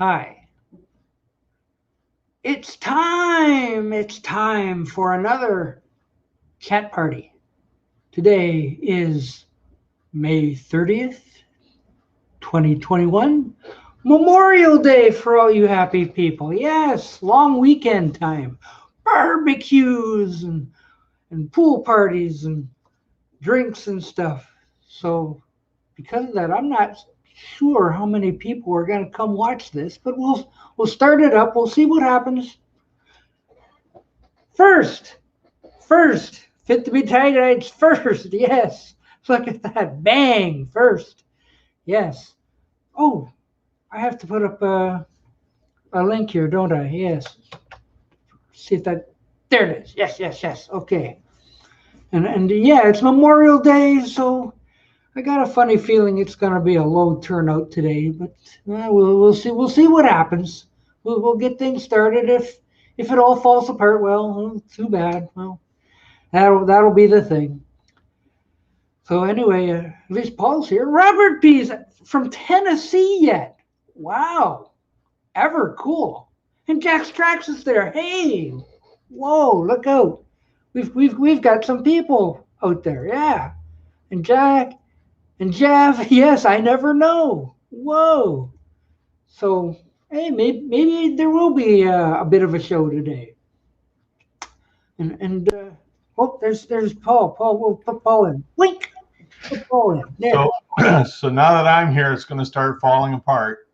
Hi. It's time. It's time for another chat party. Today is May 30th, 2021. Memorial Day for all you happy people. Yes, long weekend time. Barbecues and pool parties and drinks and stuff. So because of that, I'm not sure how many people are going to come watch this, but we'll start it up. We'll see what happens. First, FitToBe TieDyed first. Yes, look at that. Bang, first. Yes. Oh, I have to put up a link here, don't I? Yes. See if that. There it is. Yes. Okay. And yeah, it's Memorial Day, so I got a funny feeling it's going to be a low turnout today, but we'll see. We'll see what happens. We'll get things started. If it all falls apart, well, too bad. Well, that'll be the thing. So anyway, at least Paul's here. Robert P's from Tennessee yet. Wow, ever cool. And Trax is there. Hey, whoa, look out. We've got some people out there. Yeah, and Jack. And Jeff, yes, I never know. Whoa. So, hey, maybe there will be a bit of a show today. And oh, there's Paul. Paul, we'll put Paul in. Wink. Put Paul in. There. So now that I'm here, it's going to start falling apart.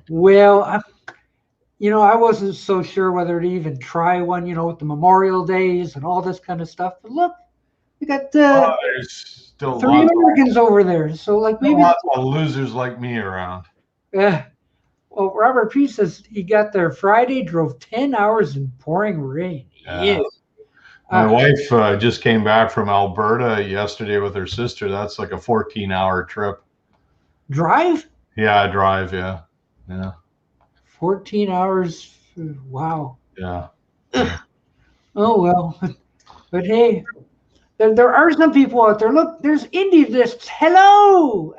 Well, I wasn't so sure whether to even try one, with the Memorial Days and all this kind of stuff. But look, we got there's still 3 Americans over there. So maybe lots of losers like me around. Yeah. Well, Robert P says he got there Friday, drove 10 hours in pouring rain. Yes. My wife just came back from Alberta yesterday with her sister. That's like a 14-hour trip. Drive? Yeah, drive. Yeah. 14 hours. Wow. Yeah. Oh, well. But hey, there are some people out there. Look, there's indie lists. Hello.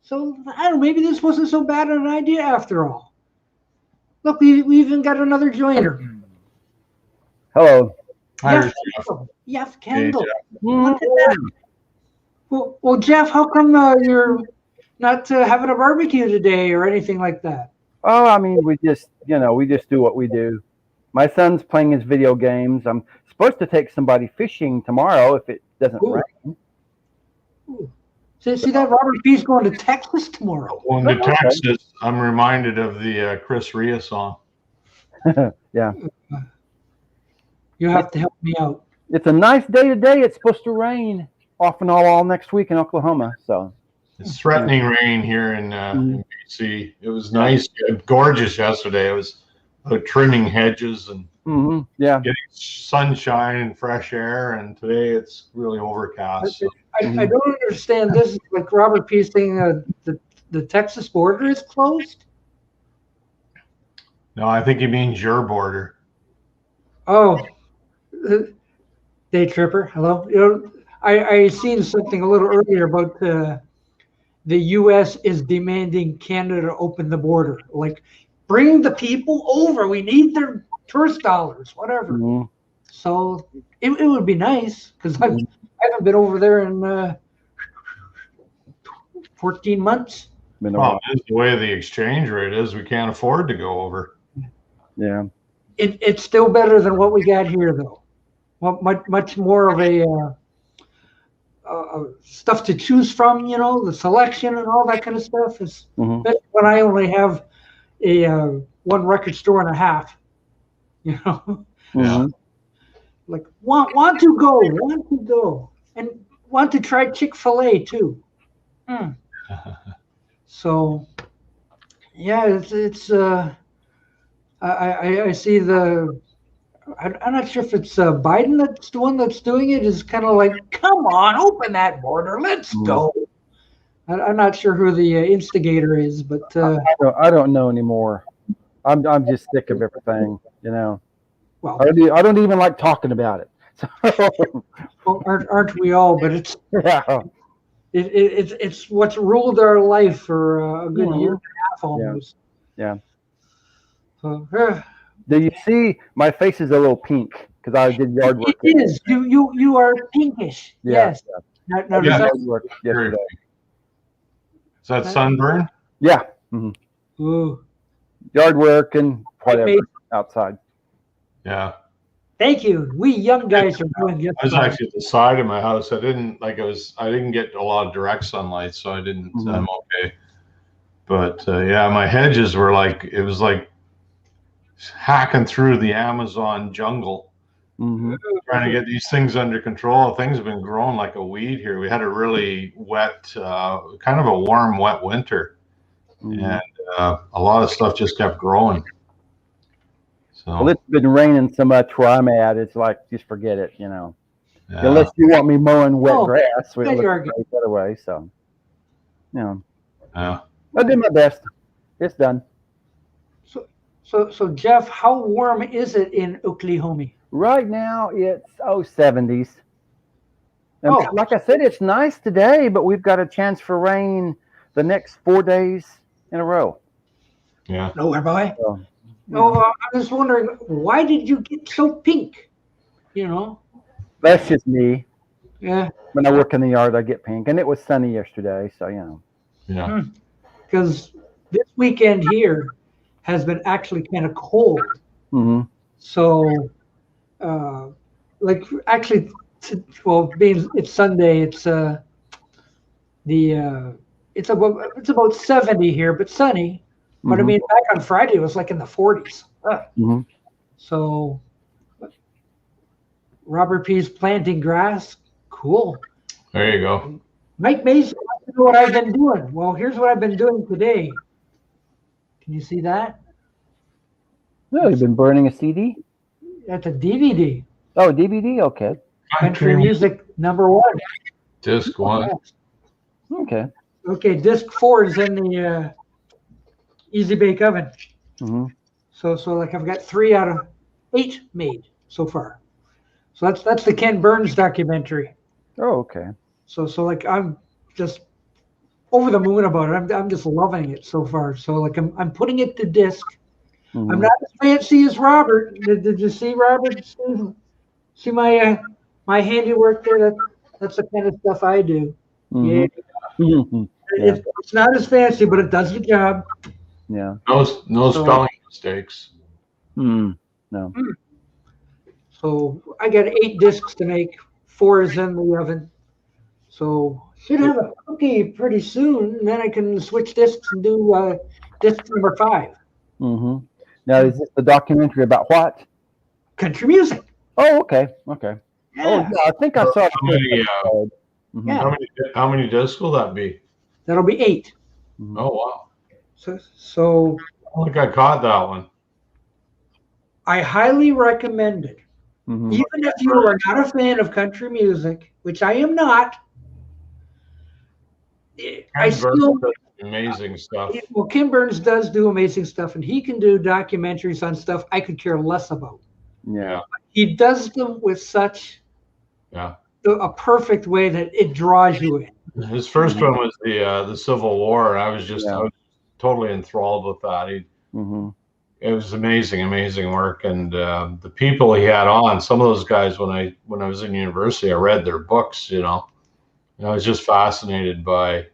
So I don't know. Maybe this wasn't so bad an idea after all. Look, we even got another joiner. Hello. Hi, Jeff Kendall. Hey, Jeff. Look at that. Well, Jeff, how come you're not having a barbecue today or anything like that? Oh, I mean, we just do what we do. My son's playing his video games. I'm supposed to take somebody fishing tomorrow if it doesn't rain. Ooh. See that Robert P's going to Texas tomorrow. Well, in Texas, I'm reminded of the Chris Rea song. Yeah. You have to help me out. It's a nice day today. It's supposed to rain off and all next week in Oklahoma. So it's threatening rain here in BC. It was nice, gorgeous yesterday. It was trimming hedges and getting sunshine and fresh air. And today it's really overcast. So. I don't understand this. Like Robert P saying the Texas border is closed. No, I think he means your border. Oh, Day Tripper. Hello. I seen something a little earlier about the U.S. is demanding Canada to open the border. Like, bring the people over. We need their tourist dollars, whatever. Mm-hmm. So it would be nice because I haven't been over there in 14 months. Well, the way the exchange rate is, we can't afford to go over. Yeah. It's still better than what we got here, though. Well, much more of a stuff to choose from, the selection and all that kind of stuff is when I only have a one record store and a half, Yeah. Like want to go, and want to try Chick-fil-A too. So, yeah, it's I see I'm not sure if it's Biden that's the one that's doing it. Is kind of like, come on, open that border, let's go. I'm not sure who the instigator is, but I don't know anymore. I'm just sick of everything, Well, I don't even like talking about it. Well, aren't we all? But it's It's what's ruled our life for a good year and a half almost. Yeah. So, Do you see my face is a little pink because I did yard work? It is. You are pinkish. Yeah, Yes. yeah. Now, Yard work yesterday. Is that sunburn? Yeah. Ooh. Yard work and whatever outside. Yeah. Thank you. We young guys are doing just I was fine. actually at the side of my house. I didn't get a lot of direct sunlight, so I didn't. I'm okay. But yeah, my hedges were it was like hacking through the Amazon jungle, trying to get these things under control. Things have been growing like a weed here. We had a really wet, kind of a warm, wet winter, and a lot of stuff just kept growing. So, well, it's been raining so much where I'm at. It's like, just forget it, yeah. Unless you want me mowing wet grass, we look great that way. So, Yeah. I did my best. It's done. So Jeff, how warm is it in Oklahoma? Right now, it's 70s. And like I said, it's nice today, but we've got a chance for rain the next 4 days in a row. Yeah. No, boy. So, I'm just wondering, why did you get so pink? That's just me. Yeah. When I work in the yard, I get pink, and it was sunny yesterday, so Yeah. Because this weekend here has been actually kind of cold. So, actually, being it's Sunday, it's about 70 here, but sunny. But I mean, back on Friday, it was like in the 40s. So, Robert P's planting grass. Cool. There you go. Mike Mason, I know what I've been doing. Well, here's what I've been doing today. Can you see that? No, you've been burning a CD? That's a DVD. Oh, DVD? Okay. Country music #1. Disc 1. Okay. Okay, disc 4 is in the Easy Bake Oven. So I've got 3 out of 8 made so far. So that's the Ken Burns documentary. Oh, okay. So I'm just over the moon about it. I'm just loving it so far. So I'm putting it to disc. I'm not as fancy as Robert. Did you see Robert? See my handiwork there? That's the kind of stuff I do. Yeah. It's not as fancy, but it does the job. Yeah. No spelling mistakes. No. So I got 8 discs to make. 4 is in the oven. So should have a cookie pretty soon. And then I can switch discs and do disc #5. Now, is this the documentary about what? Country music. Oh, okay. Okay. Yeah. Oh, yeah. I think I saw. How many discs will that be? That'll be 8. Oh wow. So I think I caught that one. I highly recommend it. Even if you are not a fan of country music, which I am not, I still amazing stuff. Well, Ken Burns does do amazing stuff, and he can do documentaries on stuff I could care less about. Yeah. He does them with such a perfect way that it draws you in. His first one was the Civil War. I was totally enthralled with that. It was amazing work, and the people he had on. Some of those guys, when I was in university, I read their books. I was just fascinated by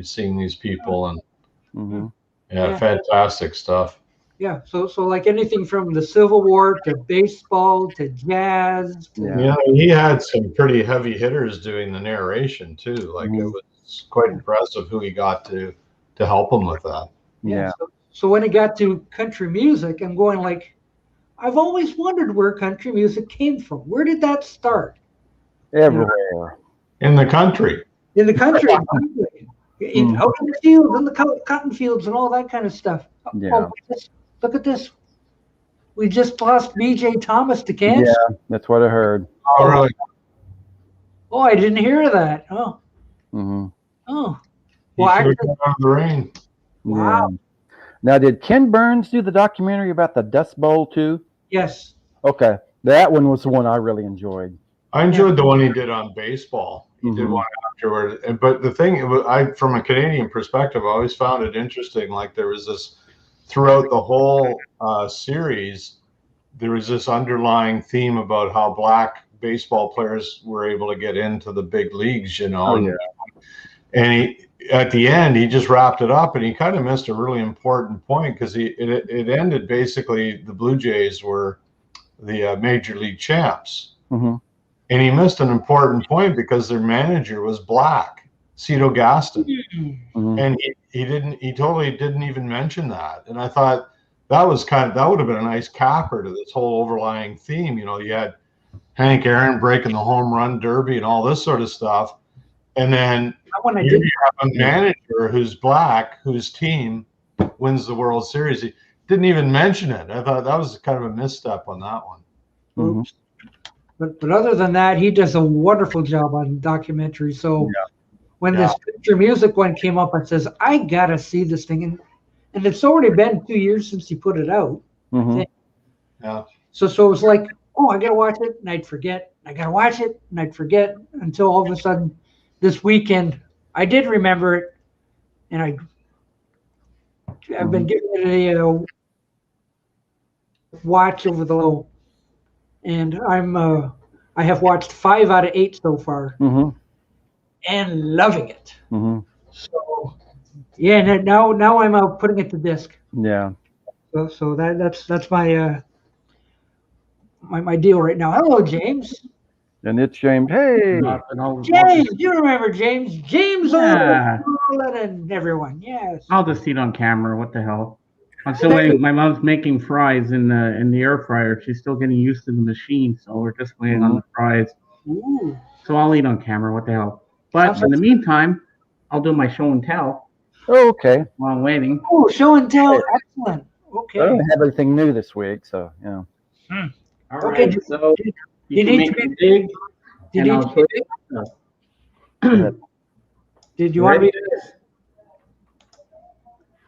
seeing these people, and fantastic stuff. Yeah, so like anything from the Civil War to baseball to jazz. He had some pretty heavy hitters doing the narration too. It was quite impressive who he got to help him with that. Yeah. So when it got to country music, I'm going I've always wondered where country music came from. Where did that start? Everywhere. In the country. In the country. Out in the fields, in the cotton fields and all that kind of stuff. Yeah. Look at this. We just lost B.J. Thomas to cancer. Yeah, that's what I heard. Oh, really? Oh, I didn't hear that. Oh. Oh. Well, actually, out of the rain. Wow. Yeah. Now, did Ken Burns do the documentary about the Dust Bowl too? Yes. Okay, that one was the one I really enjoyed. I enjoyed the one he did on baseball. He did one afterward. But the thing, from a Canadian perspective, I always found it interesting. Like there was this throughout the whole series, there was this underlying theme about how black baseball players were able to get into the big leagues, you know. And at the end, he just wrapped it up, and he kind of missed a really important point because it ended basically the Blue Jays were the major league champs. And he missed an important point because their manager was black, Cito Gaston. And he totally didn't even mention that. And I thought that would have been a nice capper to this whole overlying theme. You know, you had Hank Aaron breaking the home run derby and all this sort of stuff. And then you have a manager who's black, whose team wins the World Series. He didn't even mention it. I thought that was kind of a misstep on that one. But other than that, he does a wonderful job on documentaries. So when this picture music one came up, I says, I got to see this thing. And it's already been 2 years since he put it out. So it was like, oh, I got to watch it. And I'd forget. I got to watch it. And I'd forget until all of a sudden this weekend, I did remember it. And I've been giving it a watch over the low. And I have watched 5 out of 8 so far, and loving it. So, yeah. Now I'm putting it to disc. Yeah. So that's my my deal right now. Hello, James. And it's James. Hey, James. You remember James? James Lennon. Everyone. Yes. I'll just eat on camera. What the hell? I'm still waiting. My mom's making fries in the air fryer. She's still getting used to the machine, so we're just waiting on the fries. Ooh. So I'll eat on camera. What the hell? But in the meantime, I'll do my show and tell. Oh, okay. While I'm waiting. Oh, show and tell. Excellent. Okay. I don't have anything new this week, so All okay. Right. So you need to be big. Did you want me to?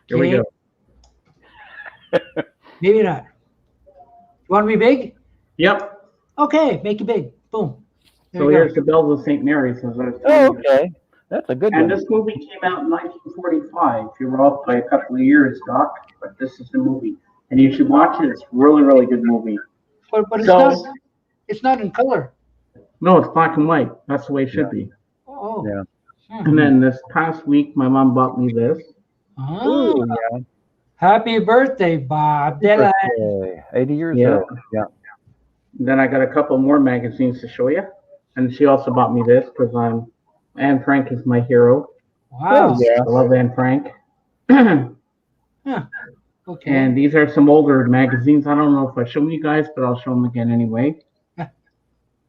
Here we go. Maybe not. You want to be big? Yep. Okay, make it big. Boom. So here's the Bells of St. Mary's. Okay. That's a good one. And this movie came out in 1945. You were off by a couple of years, Doc, but this is the movie. And you should watch it. It's a really, really good movie. But it's not in color. No, it's black and white. That's the way it should be. Oh. Yeah. And then this past week, my mom bought me this. Oh. Yeah. Happy birthday, Bob Dylan. 80 years old. Yeah. And then I got a couple more magazines to show you. And she also bought me this because Anne Frank is my hero. Wow. I love Anne Frank. Okay. And these are some older magazines. I don't know if I show you guys, but I'll show them again anyway.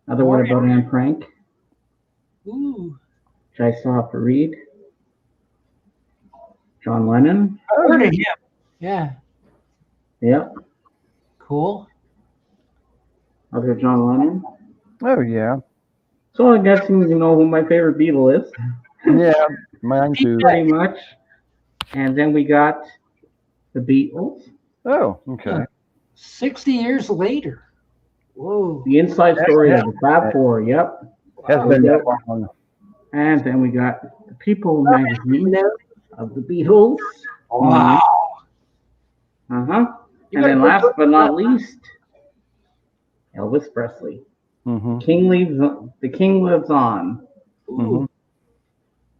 Another one about Anne Frank. Ooh. Which I still have to read. John Lennon. I heard of him. Yeah. Yep. Cool. Other John Lennon. Oh, yeah. So I guess you know who my favorite Beatle is. Yeah, mine too. Pretty much. And then we got the Beatles. Oh, okay. 60 years later. Whoa. The inside story of the Fab Four. Yep. Has been that long. And then we got the People magazine of the Beatles. Wow. And then last but not least, Elvis Presley. The King lives on.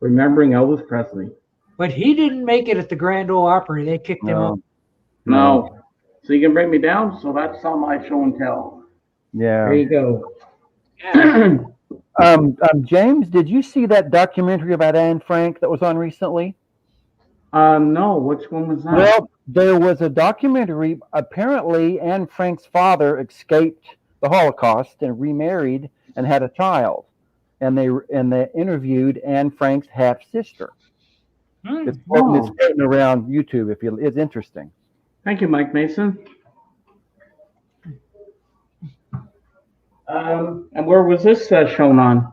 Remembering Elvis Presley. But he didn't make it at the Grand Ole Opry. They kicked him out. No. So you can bring me down. So that's on my show and tell. Yeah. There you go. Yeah. James, did you see that documentary about Anne Frank that was on recently? No. Which one was that? Well, there was a documentary. Apparently, Anne Frank's father escaped the Holocaust and remarried and had a child, and they interviewed Anne Frank's half sister. It's floating around YouTube. It's interesting. Thank you, Mike Mason. And where was this shown on?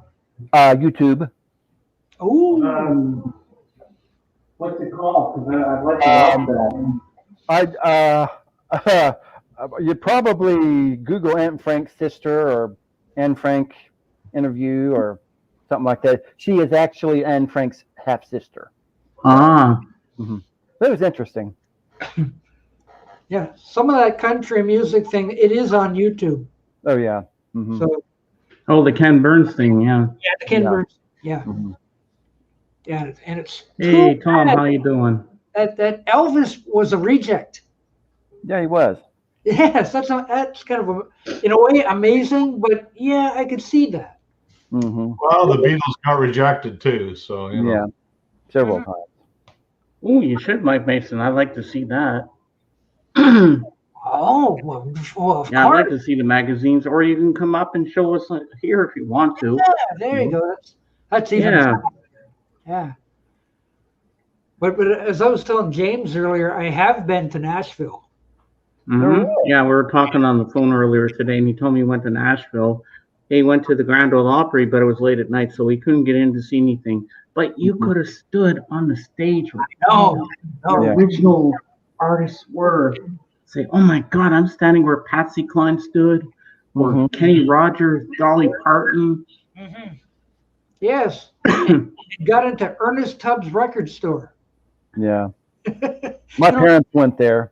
YouTube. Oh. What's it called? Because I'd like to watch that. You probably Google Anne Frank's sister or Anne Frank interview, or something like that. She is actually Anne Frank's half sister. Ah. Mm-hmm. That was interesting. Yeah, some of that country music thing, it is on YouTube. Oh yeah. Mm-hmm. So Oh, the Ken Burns thing, yeah. yeah, the Ken Burns. Yeah. Mm-hmm. Yeah, and it's Hey, Tom, how you doing? that Elvis was a reject. Yeah, he was. Yes, that's kind of in a way amazing, but yeah, I could see that. Mm-hmm. Well, the Beatles got rejected too, so you know. Yeah, several times. Oh, you should, Mike Mason. I'd like to see that. Oh, well, of Yeah, I'd like course. to see the magazines, or you can come up and show us here if you want to. Yeah, there you go. That's even Yeah. yeah. But as I was telling James earlier, I have been to Nashville. Mm-hmm. Yeah, we were talking on the phone earlier today, and he told me he went to Nashville. He went to the Grand Ole Opry, but it was late at night, so he couldn't get in to see anything. But you could have stood on the stage where No, the original artists were. Say, oh my God, I'm standing where Patsy Cline stood, or Kenny Rogers, Dolly Parton. Mm-hmm. Yes. Got into Ernest Tubbs record store. Yeah. My parents went there.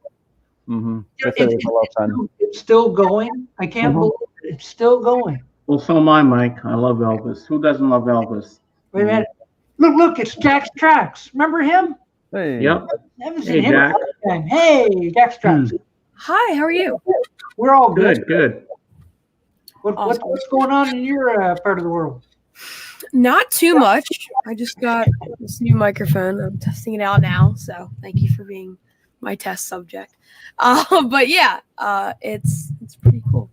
Mm-hmm. It was a lot of fun. It's still going. I can't believe it's still going. Well, so am I, Mike. I love Elvis. Who doesn't love Elvis? Wait a minute. Look, it's Jack's Trax. Remember him? Hey. Yep. I haven't Hey, seen him in a Jack. long time. Hey, Jack's Trax. Hi, how are you? We're all good. Good. What's going on in your part of the world? Not too much. I just got this new microphone. I'm testing it out now, so thank you for being my test subject. But yeah, it's pretty cool.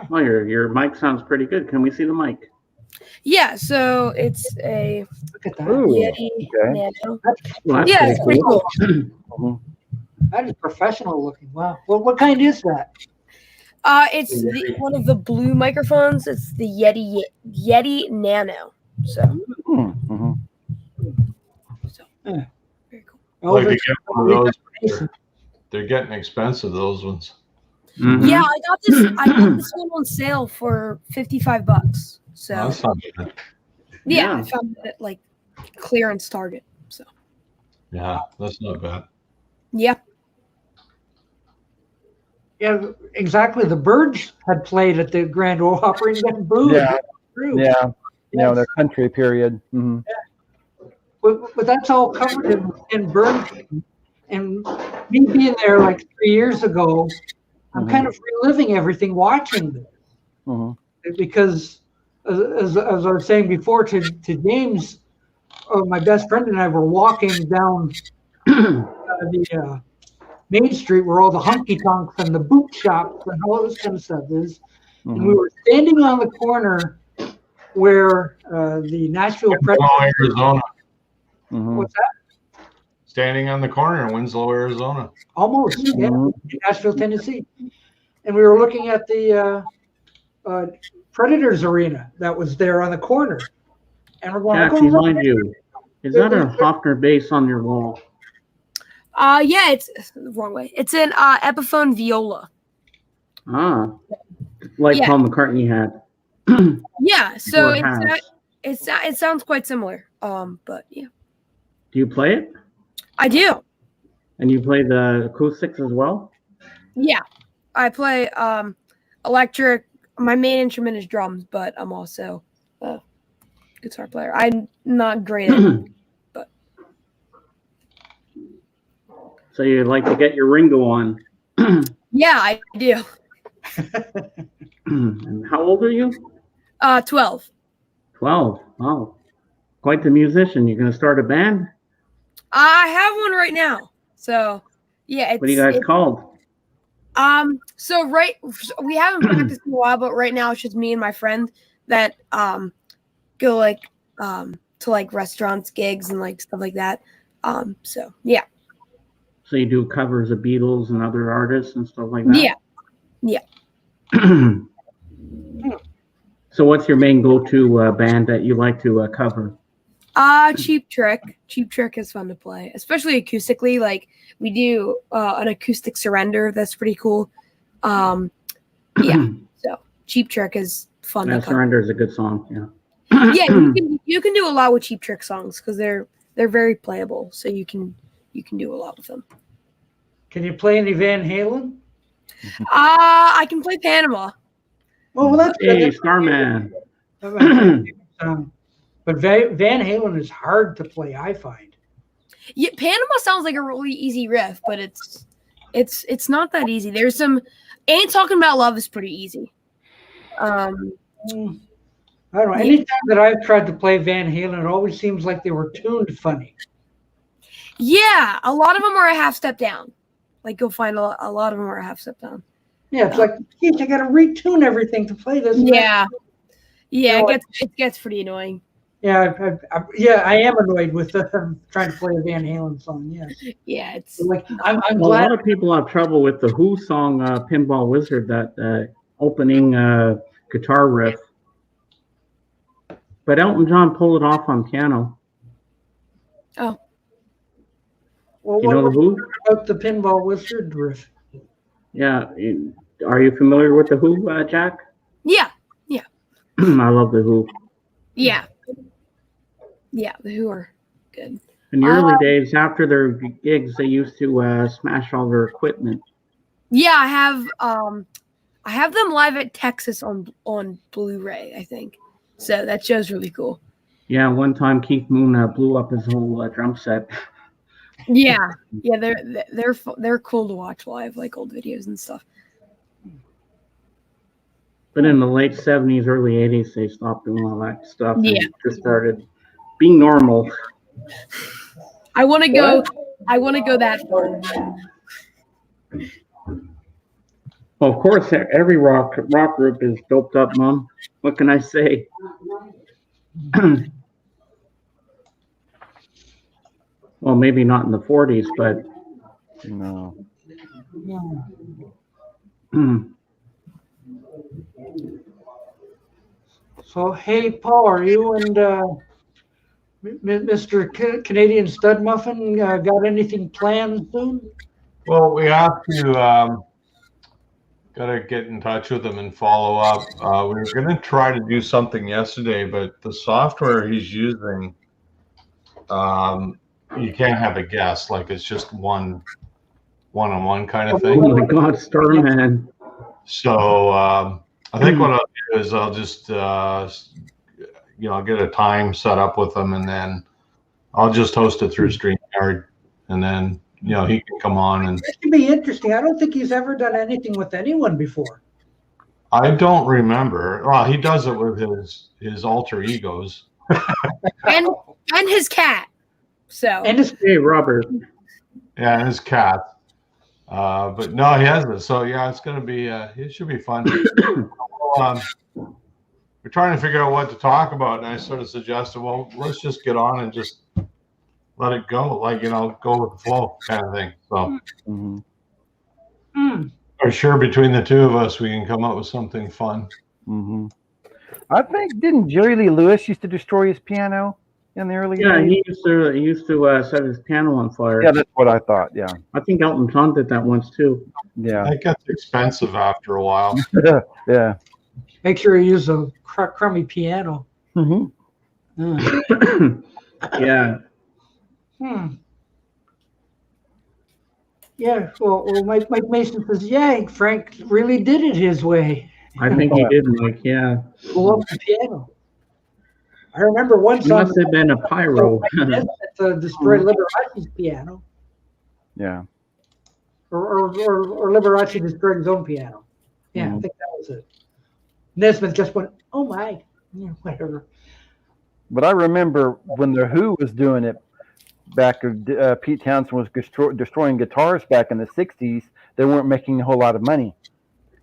Well, your mic sounds pretty good. Can we see the mic? Yeah, so it's a Look at that. Yeti okay. Nano. Well, Yeah, it's pretty cool. That is professional looking. Wow. Well, what kind is that? It's one of the blue microphones. It's the Yeti Nano. So, Mm-hmm. very cool. Like to get one of those, they're getting expensive, those ones. Mm-hmm. Yeah, I got this one on sale for $55. So That's not bad. yeah, I found it at like clearance Target. So Yeah, that's not bad. yeah. Yeah, exactly. The Birds had played at the Grand Ole Opry and got booed. Yeah. True. Yeah. You know, the country period. Mm-hmm. But that's all covered in Birds. And me being there like 3 years ago, I'm kind of reliving everything watching this. Mm-hmm. Because as I was saying before to James, my best friend and I were walking down the Main Street where all the honky tonks and the boot shops and all this kind of stuff is. And we were standing on the corner where the Nashville Winslow, Arizona. What's that? Standing on the corner in Winslow, Arizona. Almost, yeah, in Nashville, Tennessee. And we were looking at the Predators arena that was there on the corner. And we're going, Jack, behind you. Is that a Hofner bass on your wall? Yeah, it's the wrong way. It's an Epiphone viola. Ah, like Yeah. Paul McCartney had. Yeah, so Or has. it sounds quite similar. But yeah, Do you play it? I do. And you play the acoustics as well? Yeah, I play electric. My main instrument is drums, but I'm also a guitar player. I'm not great at it. So you like to get your Ringo on. Yeah, I do. And how old are you? 12. 12. Wow. Quite the musician. You're going to start a band? I have one right now. So, yeah. What are you guys called? So we haven't practiced in a while, but right now it's just me and my friend that go like to like restaurants, gigs, and like stuff like that. So yeah. So you do covers of Beatles and other artists and stuff like that? Yeah. So what's your main go-to band that you like to cover? Cheap Trick. Cheap Trick is fun to play, especially acoustically. Like we do an acoustic surrender. That's pretty cool. Yeah. So Cheap Trick is fun to cover. Surrender is a good song. Yeah. Yeah, you can do a lot with Cheap Trick songs because they're very playable. So you can do a lot with them. Can you play any Van Halen? I can play Panama. Well, that's good. Hey, That's Starman. But Van Halen is hard to play, I find. Yeah, Panama sounds like a really easy riff, but it's not that easy. There's some Ain't Talking About Love is pretty easy. I don't know. Anytime that I've tried to play Van Halen, it always seems like they were tuned funny. Yeah, a lot of them are a half step down. Like you'll find a lot of them are a half step down. Yeah, it's like, geez, I got to retune everything to play this. Yeah, You know, it gets pretty annoying. Yeah, I am annoyed with trying to play a Van Halen song. Yes. Yeah, it's like I'm Well, glad. a lot of people have trouble with the Who song "Pinball Wizard," that opening guitar riff. But Elton John pulled it off on piano. Oh. Well, You know the Who? About the Pinball Wizard riff? Yeah. Are you familiar with the Who, Jack? Yeah. I love the Who. Yeah. Yeah, the Who are good. In the early days, after their gigs, they used to smash all their equipment. Yeah, I have them live at Texas on Blu-ray, I think. So that show's really cool. Yeah, one time Keith Moon blew up his whole drum set. Yeah, they're cool to watch live, like old videos and stuff. But in the late 70s, early 80s, they stopped doing all that stuff and Yeah. just started being normal. I want to go that far. Well, of course, every rock group is doped up, Mom. What can I say? Well, maybe not in the 40s, but No. So, hey, Paul, are you and Mr. Canadian Stud Muffin got anything planned soon? Well, we have to gotta get in touch with him and follow up. We were gonna try to do something yesterday, but the software he's using, you can't have a guest. Like it's just one-on-one kind of thing. oh my God, Starman. So I think what I'll do is I'll just get a time set up with him, and then I'll just host it through StreamYard, and then he can come on. And This should be interesting. I don't think he's ever done anything with anyone before. I don't remember. Well, he does it with his alter egos and his cat. So And his Hey, Robert. yeah, and his cat. But no, he has it. So yeah, it's gonna be. It should be fun. We're trying to figure out what to talk about, and I sort of suggested, well, let's just get on and just let it go, like go with the flow kind of thing. So I'm sure between the two of us, we can come up with something fun. I think didn't Jerry Lee Lewis used to destroy his piano in the early Yeah, days? he used to set his piano on fire. Yeah, that's what I thought. Yeah, I think Elton John did that once too. yeah, It gets expensive after a while. yeah. Make sure you use a crummy piano. Yeah. Yeah, well, Mike Mason says, yeah, Frank really did it his way. I think he did, Mike. Yeah. Blew up the piano. I remember one He song must have been a pyro. that destroyed Liberace's piano, Yeah. or Liberace destroyed his own piano. Yeah, I think that was it. Nesmith just went, oh my, whatever. But I remember when the Who was doing it back, Pete Townsend was destroying guitars back in the 60s. They weren't making a whole lot of money.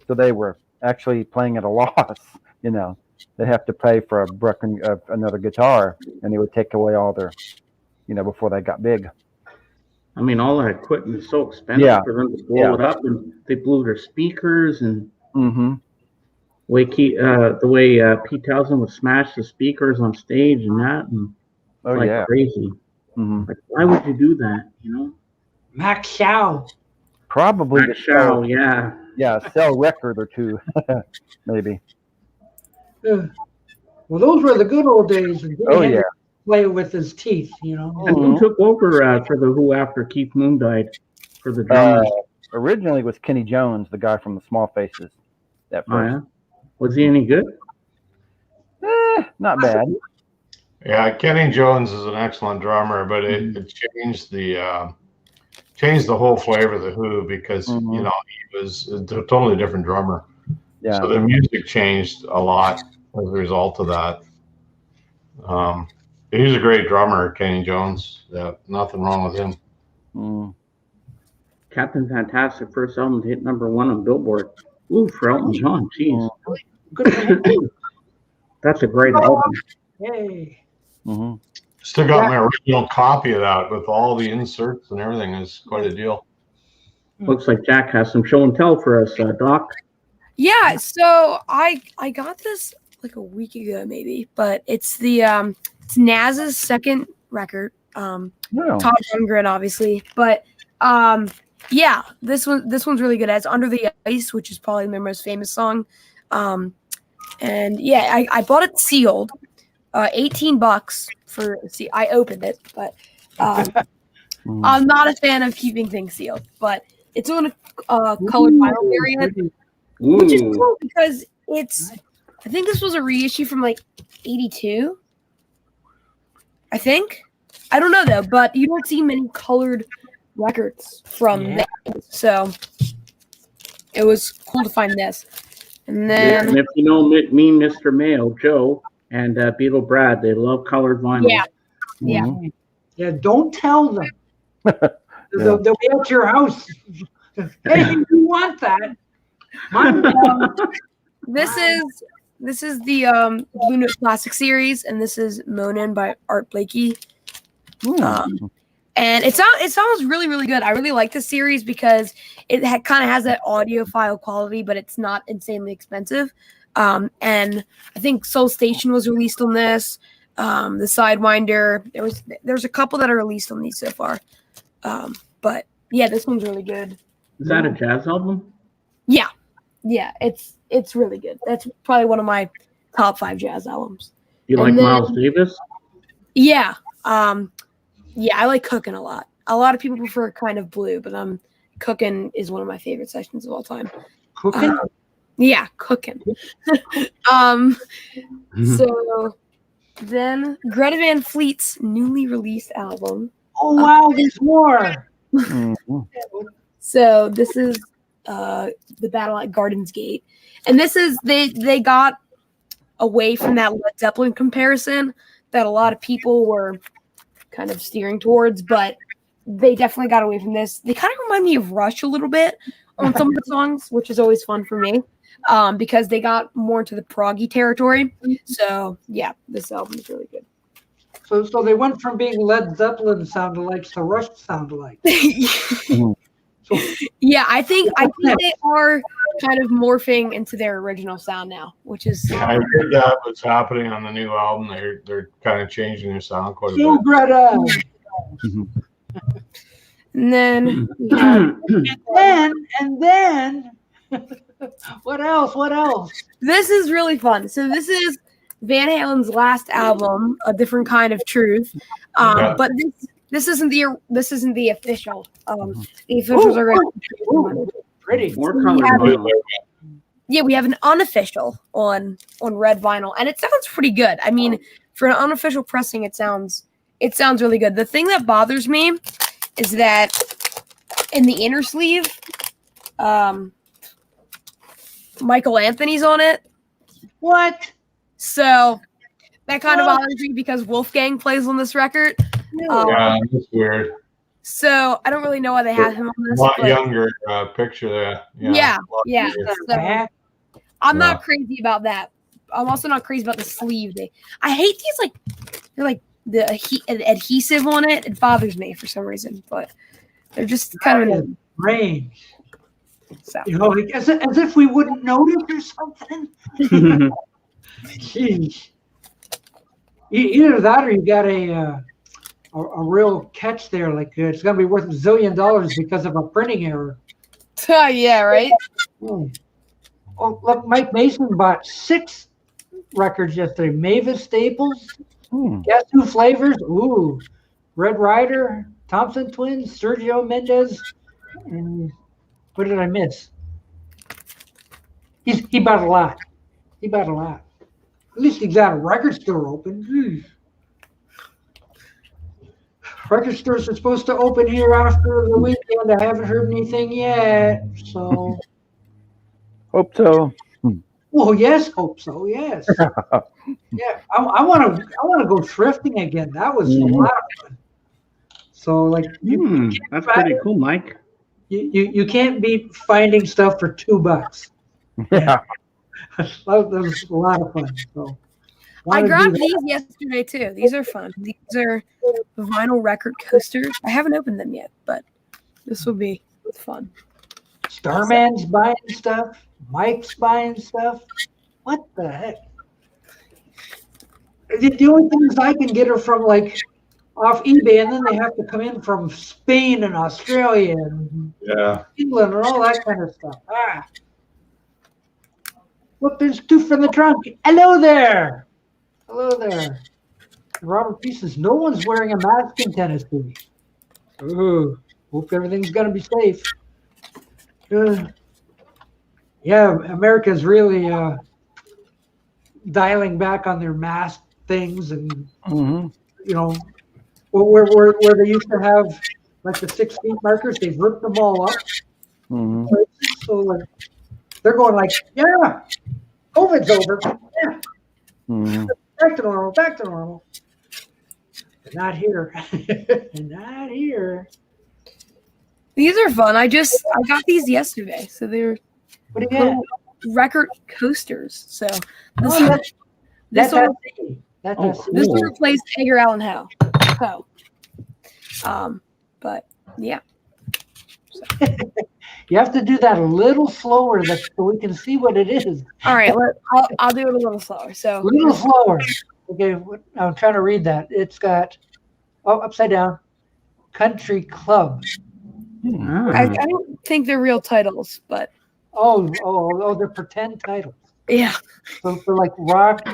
So they were actually playing at a loss, They have to pay for another guitar, and they would take away all their, before they got big. I mean, all that equipment is so expensive for them to blow it up, and they blew their speakers and the way Pete Townsend would smash the speakers on stage and that, and crazy. Like, why would you do that? Max Shaw. Probably Max Shaw, yeah. Yeah, sell a record or two, maybe. Well, those were the good old days. When Jimi Oh, Hendrix yeah. play with his teeth, you know. And who took over for the Who after Keith Moon died for the drummers? Originally, it was Kenny Jones, the guy from the Small Faces. That Oh, first. yeah? Was he any good? Not bad. Yeah, Kenny Jones is an excellent drummer, but it changed the whole flavor of the Who because you know he was a totally different drummer. Yeah. So the music changed a lot as a result of that. He's a great drummer, Kenny Jones. Yeah, nothing wrong with him. Captain Fantastic first album to hit #1 on Billboard. Ooh, for Elton John, jeez. Good for him. That's a great album. Yay. Still got my original copy of that with all the inserts and everything. It's quite a deal. Looks like Jack has some show and tell for us, Doc. Yeah, so I got this like a week ago maybe, but it's the it's Naz's second record. Todd Rundgren obviously, but yeah, this one's really good. It's Under the Ice, which is probably their most famous song. And yeah, I bought it sealed, $18 for I opened it, but I'm not a fan of keeping things sealed, but it's on a colored vinyl variant, which is cool because I think this was a reissue from like 82. I think. I don't know though, but you don't see many colored records from that, so it was cool to find this. And then, and if you know me, Mr. Mayo, Joe, and Beetle Brad, they love colored vinyl. Yeah. Don't tell them. They'll be at your house. Hey, you want that? This is the Blue Note Classic series, and this is Moanin' by Art Blakey. And it sounds really, really good. I really like this series because it kind of has that audiophile quality, but it's not insanely expensive. And I think Soul Station was released on this. The Sidewinder. There's a couple that are released on these so far. But yeah, this one's really good. Is that a jazz album? Yeah, it's really good. That's probably one of my top 5 jazz albums. You like Miles Davis? Yeah. Yeah, I like Cookin' a lot. A lot of people prefer Kind of Blue, but Cookin' is one of my favorite sessions of all time. Cookin'? Yeah, Cookin'. So then Greta Van Fleet's newly released album. Oh wow, there's more. So this is the Battle at Garden's Gate. And this is they got away from that Led Zeppelin comparison that a lot of people were kind of steering towards, but they definitely got away from this. They kind of remind me of Rush a little bit on some of the songs, which is always fun for me, because they got more into the proggy territory. So yeah, this album is really good. So they went from being Led Zeppelin sound-alikes to Rush sound-alike. Yeah, I think they are kind of morphing into their original sound now, which is. Yeah, I heard that was happening on the new album. They're kind of changing their sound quite a bit. Greta. And then and then what else? This is really fun. So this is Van Halen's last album, A Different Kind of Truth. But this isn't the official. The officials are going pretty. Yeah, we have an unofficial on red vinyl, and it sounds pretty good. I mean, for an unofficial pressing, it sounds really good. The thing that bothers me is that in the inner sleeve, Michael Anthony's on it. What? So that kind of bothers me because Wolfgang plays on this record. Yeah, that's weird. So I don't really know why they have him on this. A lot younger picture there. Yeah. So, I'm Yeah. not crazy about that. I'm also not crazy about the sleeve. I hate these they're like the adhesive on it. It bothers me for some reason, but they're just kind of strange. So. You know, like, as if we wouldn't notice or something. Jeez. Either that or you got a real catch there. Like it's going to be worth $1 zillion because of a printing error. Yeah, right? Oh, look, Mike Mason bought 6 records yesterday. Mavis Staples. Guess who flavors? Ooh, Red Ryder, Thompson Twins, Sergio Mendes, and what did I miss? He bought a lot. He bought a lot. At least he got a record store open. Jeez. Record stores are supposed to open here after the weekend. I haven't heard anything yet, so. Hope so. Well, yes, hope so. Yes. Yeah, I want to go thrifting again. That was a lot of fun. So like, that's pretty cool, Mike. You can't beat finding stuff for $2. Yeah. That was a lot of fun. So I grabbed these yesterday too. These are fun. These are vinyl record coasters. I haven't opened them yet, but this will be fun. Starman's buying stuff. Mike's buying stuff. What the heck? The only things I can get are from like off eBay, and then they have to come in from Spain and Australia and England and all that kind of stuff. Look, there's two from the trunk. Hello there. Hello there. Robert P says, no one's wearing a mask in Tennessee. Ooh, hope everything's going to be safe. Yeah, America's really dialing back on their mask things, and you know, where they used to have like the 6 feet markers, they've ripped them all up. So like, they're going like, yeah, COVID's over. Yeah. Back to normal. Back to normal. But not here. Not here. These are fun. I got these yesterday, so they're what do you got? Record coasters. So this will replace Edgar Allan Poe. But yeah. So. You have to do that a little slower so we can see what it is. All right, I'll do it a little slower. So a little slower. Okay, I'm trying to read that. It's got upside down. Country Club. I don't think they're real titles, but they're pretend titles. Yeah. So for like rock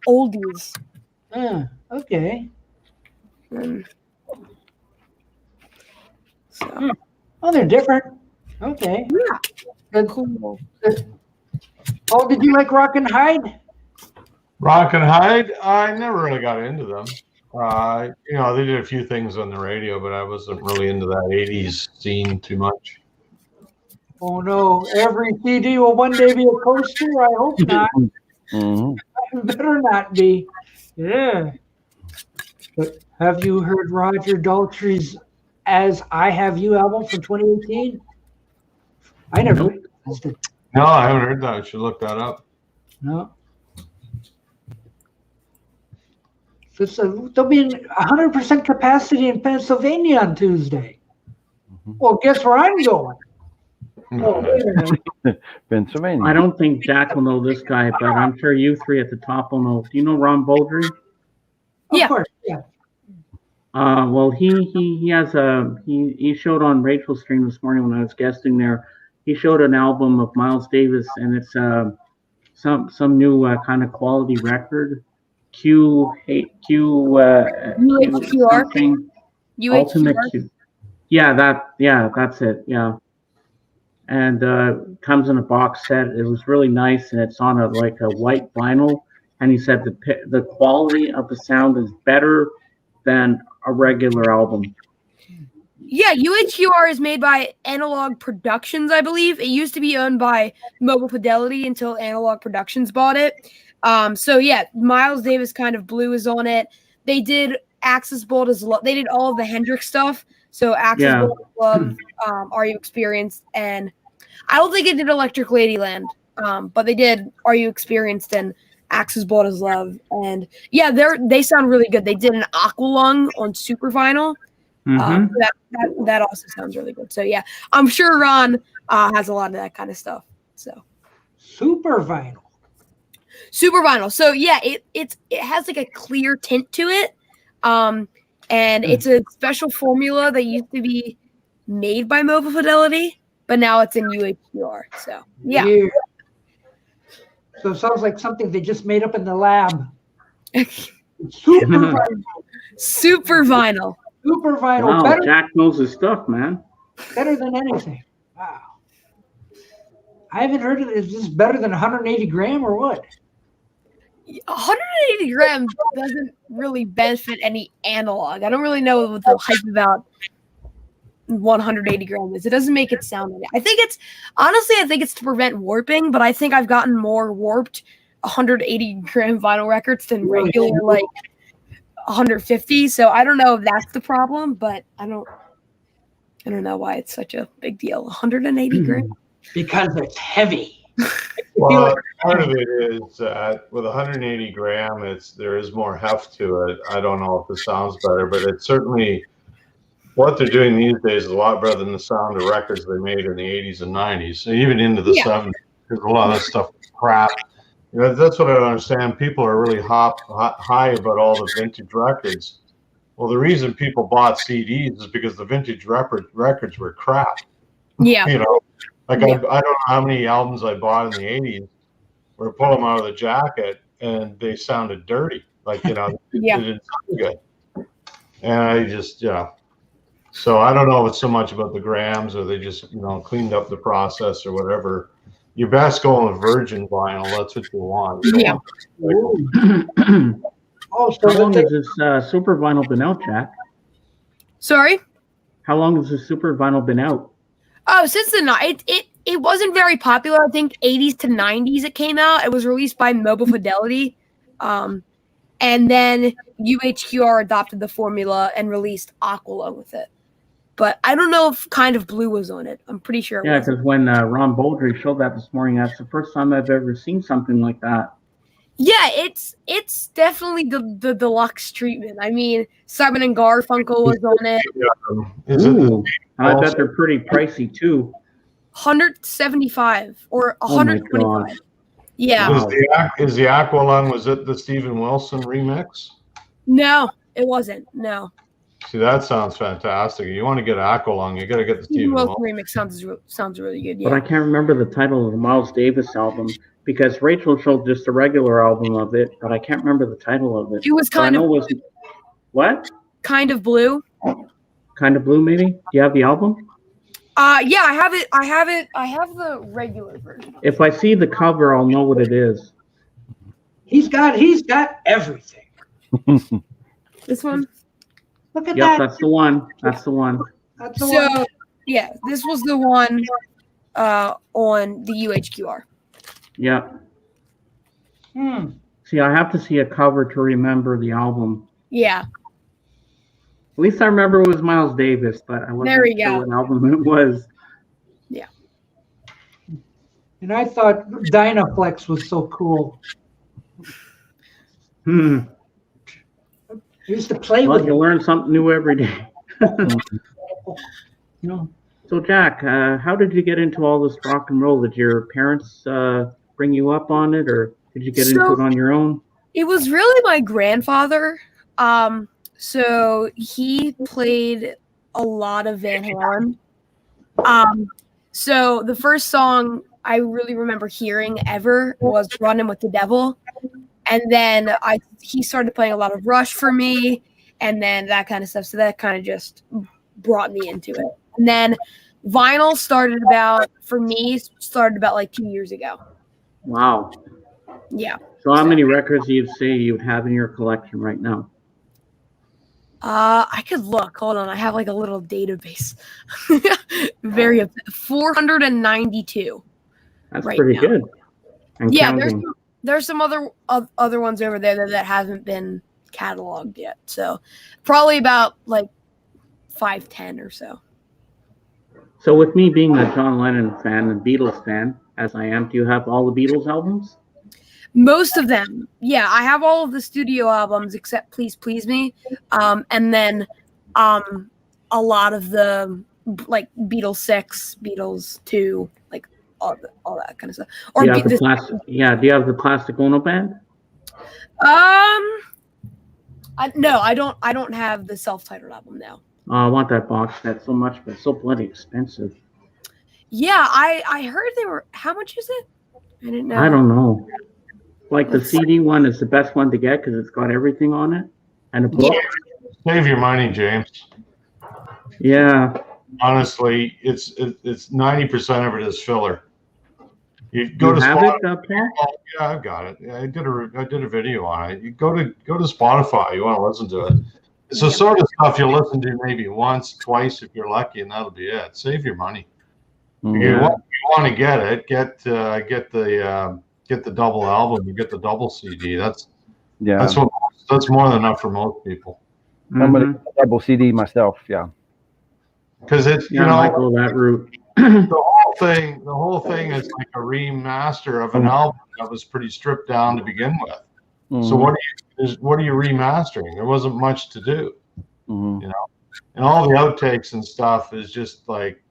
oldies. Okay. So. Oh, they're different. Okay. Yeah. Good. Cool. Oh, did you like Rock and Hide? Rock and Hide? I never really got into them. They did a few things on the radio, but I wasn't really into that 80s scene too much. Oh, no. Every CD will one day be a coaster? I hope not. Better not be. Yeah. But have you heard Roger Daltrey's As I Have You album from 2018? I never listened. No, I haven't heard that. I should look that up. No. There'll be 100% capacity in Pennsylvania on Tuesday. Well, guess where I'm going? Oh, wait a minute. Pennsylvania. I don't think Jack will know this guy, but I'm sure you three at the top will know. Do you know Ron Baldry? Of course, yeah. Well, he has he showed on Rachel's stream this morning when I was guesting there. He showed an album of Miles Davis, and it's some new kind of quality record. UHQR. Ultimate Q. Yeah, that's it. Yeah, and comes in a box set. It was really nice, and it's on a white vinyl. And he said the quality of the sound is better than a regular album. Yeah, UHQR is made by Analog Productions, I believe. It used to be owned by Mobile Fidelity until Analog Productions bought it. So yeah, Miles Davis kind of Blue is on it. They did Axis Bold as Love. They did all of the Hendrix stuff. So Axis Bold as Love, Are You Experienced? And I don't think it did Electric Ladyland, but they did Are You Experienced and Axis Bold as Love. And yeah, they sound really good. They did an Aqualung on Super Vinyl. That also sounds really good. So yeah, I'm sure Ron has a lot of that kind of stuff. So Super Vinyl. So yeah, it has like a clear tint to it, and it's a special formula that used to be made by Mobile Fidelity, but now it's in UHQR. So yeah. So it sounds like something they just made up in the lab. Super vinyl. Super vinyl. Super vinyl. Wow, Better, Jack knows his stuff, man. better than anything. Wow. I haven't heard of it. Is this better than 180 gram or what? 180 grams doesn't really benefit any analog. I don't really know what the hype about 180 grams is. It doesn't make it sound like it. I think it's to prevent warping, but I think I've gotten more warped 180 gram vinyl records than regular like 150. So I don't know if that's the problem, but I don't know why it's such a big deal. 180 grams. Because it's heavy. Well, part of it is with 180 gram, there is more heft to it. I don't know if it sounds better, but it's certainly what they're doing these days is a lot better than the sound of records they made in the 80s and 90s, and even into the 70s. Because a lot of that stuff is crap. You know, that's what I don't understand. People are really high about all the vintage records. Well, the reason people bought CDs is because the vintage records were crap. Yeah. You know, like I don't know how many albums I bought in the 80s where I pull them out of the jacket and they sounded dirty. Like, you know, they didn't sound good. And I just, so I don't know if it's so much about the grams or they just, you know, cleaned up the process or whatever. You're best going with virgin vinyl. That's what you want. Yeah. How long has this super vinyl been out, Jack? Sorry? How long has the super vinyl been out? Oh, since it wasn't very popular. I think 80s to 90s it came out. It was released by Mobile Fidelity. And then UHQR adopted the formula and released Aqualung with it. But I don't know if Kind of Blue was on it. I'm pretty sure it was. Yeah, because when Ron Baldry showed that this morning, that's the first time I've ever seen something like that. Yeah, it's definitely the deluxe treatment. I mean, Simon and Garfunkel was on it. Ooh, I bet they're pretty pricey too. 175 or 125. Yeah. Is the Aqualung, was it the Steven Wilson remix? No, it wasn't. No. See, that sounds fantastic. You want to get Aqualung, you got to get the Steven Wilson remix. Sounds really good. Yeah. But I can't remember the title of the Miles Davis album because Rachel showed just a regular album of it, but I can't remember the title of it. It was Kind of what? Kind of Blue. Kind of Blue, maybe? Do you have the album? Yeah, I have it. I have the regular version. If I see the cover, I'll know what it is. He's got everything. This one? Look at that. That's the one. That's the one. That's the one. So, yeah, this was the one on the UHQR. Yeah. See, I have to see a cover to remember the album. Yeah. At least I remember it was Miles Davis, but I wasn't sure what album it was. Yeah. And I thought Dynaflex was so cool. I used to play with it. You learn something new every day. You know. So, Jack, how did you get into all this rock and roll? Did your parents bring you up on it, or did you get into it on your own? It was really my grandfather. So he played a lot of Van Halen. So the first song I really remember hearing ever was Running with the Devil. And then he started playing a lot of Rush for me and then that kind of stuff. So that kind of just brought me into it. And then vinyl started about like 2 years ago. Wow. Yeah. So how many records do you say you'd have in your collection right now? I could look. Hold on. I have like a little database. 492. That's right pretty now. Good. And yeah, there's some other ones over there that haven't been cataloged yet. So probably about like 5-10 or so. So with me being a John Lennon fan and Beatles fan, as I am, do you have all the Beatles albums? Most of them. Yeah, I have all of the studio albums except Please Please Me. And then a lot of the like Beatles 6, Beatles 2, like all that kind of stuff. Or do you have do you have the Plastic Ono Band? No, I don't have the self-titled album now. I want that box set so much, but it's so bloody expensive. Yeah, I heard they were. How much is it? I didn't know. I don't know. Like the CD one is the best one to get because it's got everything on it and a book. Save your money, James. Yeah. Honestly, it's 90% of it is filler. You go to Spotify. Yeah, I've got it. Yeah, I did a video on it. You go to Spotify. You want to listen to it. It's the sort of stuff you'll listen to maybe once, twice if you're lucky, and that'll be it. Save your money. If you want to get it, get the double album. You get the double CD. That's more than enough for most people. I'm gonna get a double CD myself. Yeah. Because it's I go that route. The whole thing is like a remaster of an album that was pretty stripped down to begin with. So what are you remastering? There wasn't much to do, and all the outtakes and stuff is just like,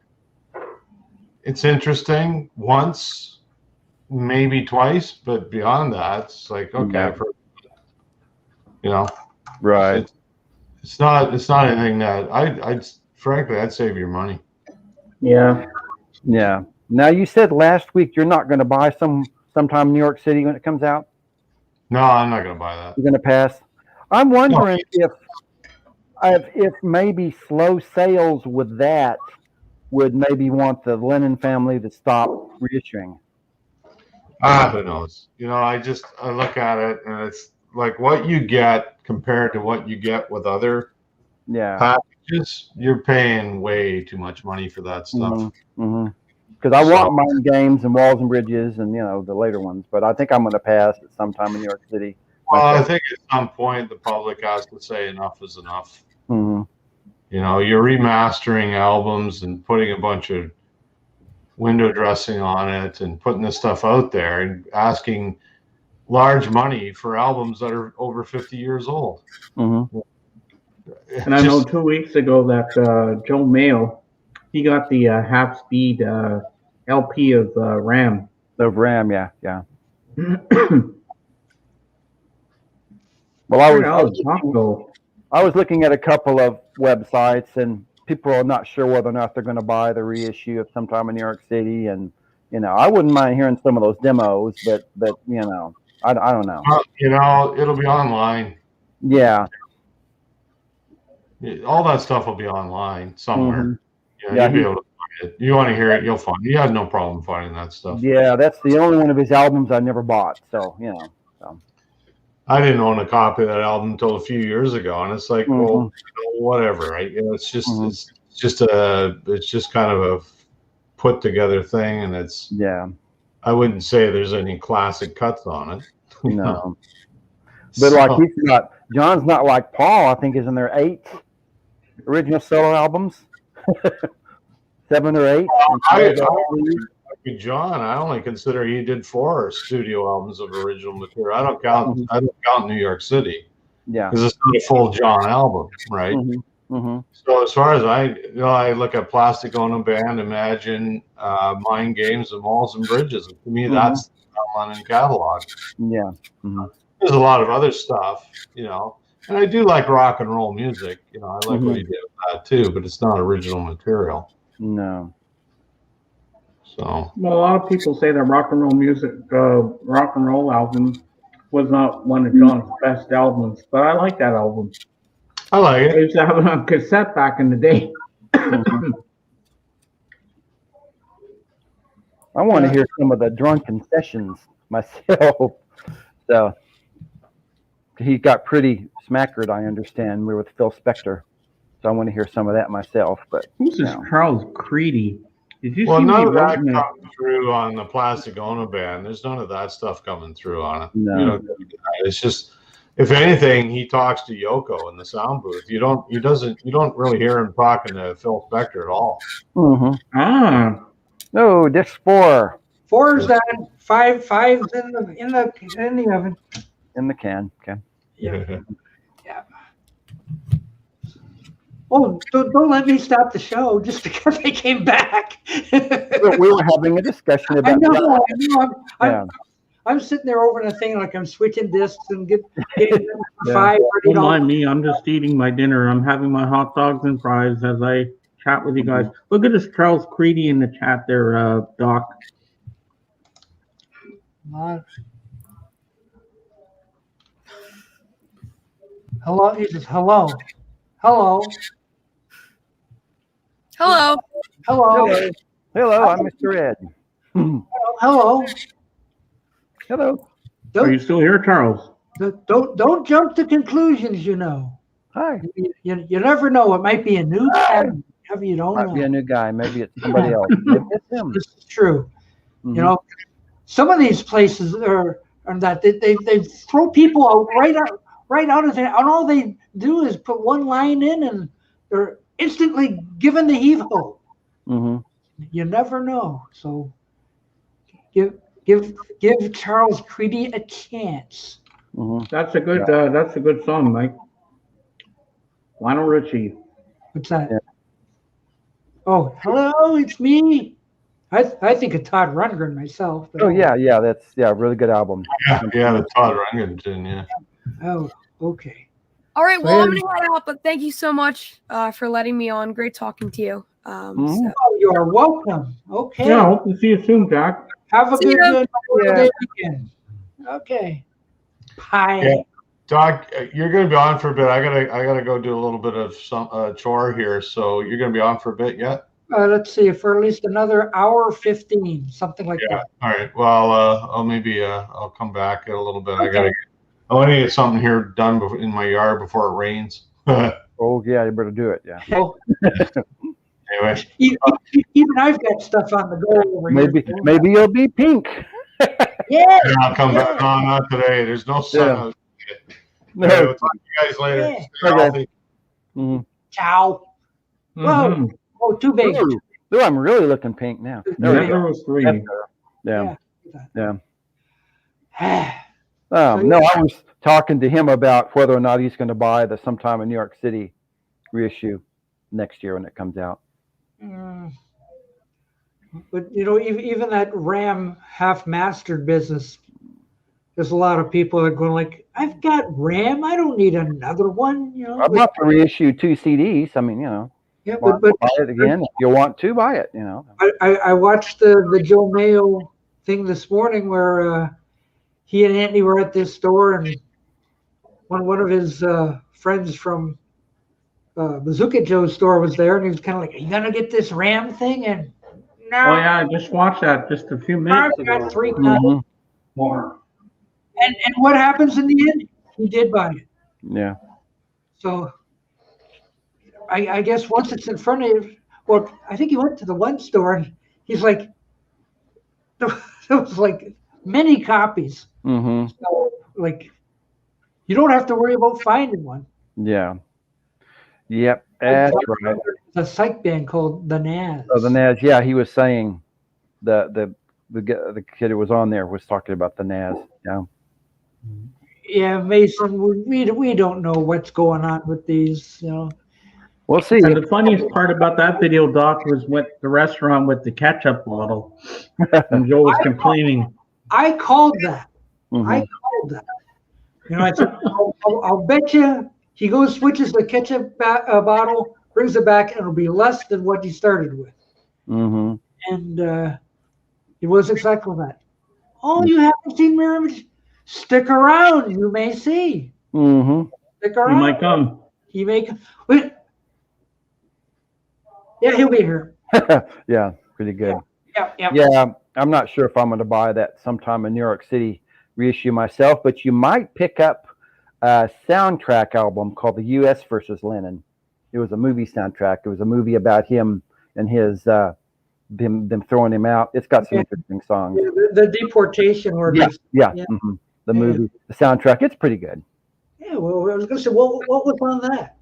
it's interesting once, maybe twice, but beyond that, it's like, okay, right. It's not anything that I'd save your money. Yeah. Yeah. Now you said last week you're not going to buy sometime in New York City when it comes out. No, I'm not going to buy that. You're going to pass. I'm wondering if maybe slow sales with that would maybe want the Lennon family to stop reissuing. Who knows? I look at it and it's like what you get compared to what you get with other packages. You're paying way too much money for that stuff. Because I want Mind Games and Walls and Bridges and the later ones, but I think I'm going to pass at some time in New York City. Well, I think at some point the public has to say enough is enough. You're remastering albums and putting a bunch of window dressing on it and putting this stuff out there and asking large money for albums that are over 50 years old. And I know 2 weeks ago that Joe Mayo, he got the half-speed LP of Ram. Of Ram, yeah. Well, I was looking at a couple of websites, and people are not sure whether or not they're going to buy the reissue of sometime in New York City, and I wouldn't mind hearing some of those demos, but I don't know. It'll be online. Yeah. All that stuff will be online somewhere. You'll be able to find it. You want to hear it, you'll find it. You have no problem finding that stuff. Yeah, that's the only one of his albums I never bought. So, I didn't own a copy of that album until a few years ago, and it's like, well, whatever, right? It's just it's just kind of a put together thing, and it's I wouldn't say there's any classic cuts on it. No, but like John's not like Paul. I think isn't there 8 original solo albums? 7 or 8. John, I only consider he did 4 studio albums of original material. I don't count New York City. Yeah, because it's not a full John album, right? So as far as I look at Plastic Ono Band, Imagine, Mind Games, and Walls and Bridges. To me, that's the John Lennon catalog. Yeah. There's a lot of other stuff, and I do like rock and roll music. I like what he did with that too, but it's not original material. No. So. Well, a lot of people say that rock and roll album was not one of John's best albums, but I like that album. I like it. I used to have it on cassette back in the day. I want to hear some of the Drunken Sessions myself. So he got pretty smackered, I understand. We were with Phil Spector. So I want to hear some of that myself. But who's this Charles Creedy? Did you see none of that comes through on the Plastic Ono Band. There's none of that stuff coming through on it. No. It's just, if anything, he talks to Yoko in the sound booth. You don't really hear him talking to Phil Spector at all. No, disc 4. 4's done. 5's in the oven. In the can. Okay. Yeah. Oh, don't let me stop the show just because I came back. We were having a discussion about. I know. I'm sitting there over the thing like I'm switching discs and getting them for 5. Don't mind me. I'm just eating my dinner. I'm having my hot dogs and fries as I chat with you guys. Look at this Charles Creedy in the chat there, Doc. Hello. He says, hello. Hello. Hello. Hello. Hello, I'm Mr. Ed. Hello. Hello. Are you still here, Charles? Don't jump to conclusions, you know. Hi. You never know. It might be a new guy. You don't Might know. be a new guy. Maybe it's somebody else. Maybe it's him. This is true. Mhm. You know, some of these places are that they throw people out right out of there, and all they do is put one line in, and they're instantly given the heave-ho. Mhm. You never know. So give Charles Creedy a chance. Mhm. That's a good song, Mike. Lionel Richie. What's that? Yeah. Oh, hello, it's me. I think of Todd Rundgren myself. But Oh yeah, that's really good album. Yeah, the Todd Rundgren, yeah. Oh, okay. All right. Well, I'm gonna head out, but thank you so much for letting me on. Great talking to you. Mhm. Oh, you are welcome. Okay. Yeah, hope to see you soon, Jack. Have a See good ya. day weekend. Okay. Bye. Yeah. Doc, you're going to be on for a bit. I gotta go do a little bit of some chore here. So you're going to be on for a bit yet? Let's see, for at least another hour 15, something like that. All right. Well, I'll come back in a little bit. Okay. I want to get something here done in my yard before it rains. Oh yeah, you better do it. Yeah. Oh, Anyway, even I've got stuff on the go over here. Maybe you'll be pink. Yeah. I'll come back. No, not today. There's no sun. Yeah. out. No. Okay, we'll talk to you guys later. Yeah. Stay healthy. Mhm. Ciao. Whoa. Oh, too big. Ooh, I'm really looking pink now. There we go. Never was three. Yeah. Yeah. No, I was talking to him about whether or not he's going to buy the Sometime in New York City reissue next year when it comes out. But you know, even that Ram half-mastered business, there's a lot of people that are going like, I've got Ram, I don't need another one. You know, I'd love to reissue 2 CDs. I mean, you know, yeah, buy it again. If you want to buy it, you know. I watched the Joe Mayo thing this morning where he and Anthony were at this store, and one of his friends from Bazooka Joe's store was there, and he was kind of like, "Are you gonna get this Ram thing?" And no, Oh yeah, I just watched that just a few minutes I've got ago. 3 copies. More. And what happens in the end? He did buy it. Yeah. So I guess once it's in front of you, well, I think he went to the one store and he's like, there was like many copies. Mm-hmm. So like, you don't have to worry about finding one. Yeah. Yep. That's right. The psych band called the Naz. Oh, the Naz. Yeah, he was saying the kid who was on there was talking about the Naz. Yeah. Yeah, Mason, we don't know what's going on with these, you know. We'll see. And the funniest part about that video, Doc, was with the restaurant with the ketchup bottle, and Joe was complaining. I called that. Mhm. I called that. You know, I said, I'll bet you he goes, switches the ketchup bottle, brings it back, and it'll be less than what he started with. Mm-hmm. And it was exactly that. Oh, you haven't seen Mirror Image? Stick around, you may see. Mm-hmm. Stick around. He might come. He may come. Wait. Yeah, he'll be here. Yeah, pretty good. Yeah. Yeah, I'm not sure if I'm going to buy that Sometime in New York City reissue myself, but you might pick up a soundtrack album called The U.S. versus Lennon. It was a movie soundtrack. It was a movie about him and his them throwing him out. It's got some interesting songs. Yeah, the deportation orders. Yeah. Mm-hmm. The movie, the soundtrack, it's pretty good. Yeah, well, I was going to say, what was on that?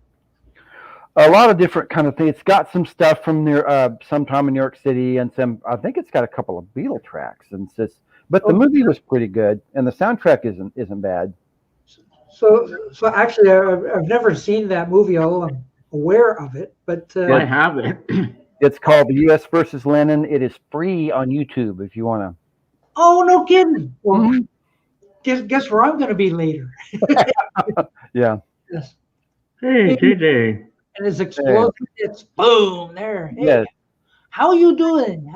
A lot of different kind of things. It's got some stuff from near Sometime in New York City, and some. I think it's got a couple of Beatle tracks, and just. But the movie was pretty good, and the soundtrack isn't bad. So actually, I've never seen that movie, although I'm aware of it. But I have it. It's called The U.S. versus Lennon. It is free on YouTube if you want to. Oh, no kidding! Well, guess where I'm going to be later. Yeah. Yes. Hey, JJ. And it's explosive. It's boom there. Hey, Yes. how you doing?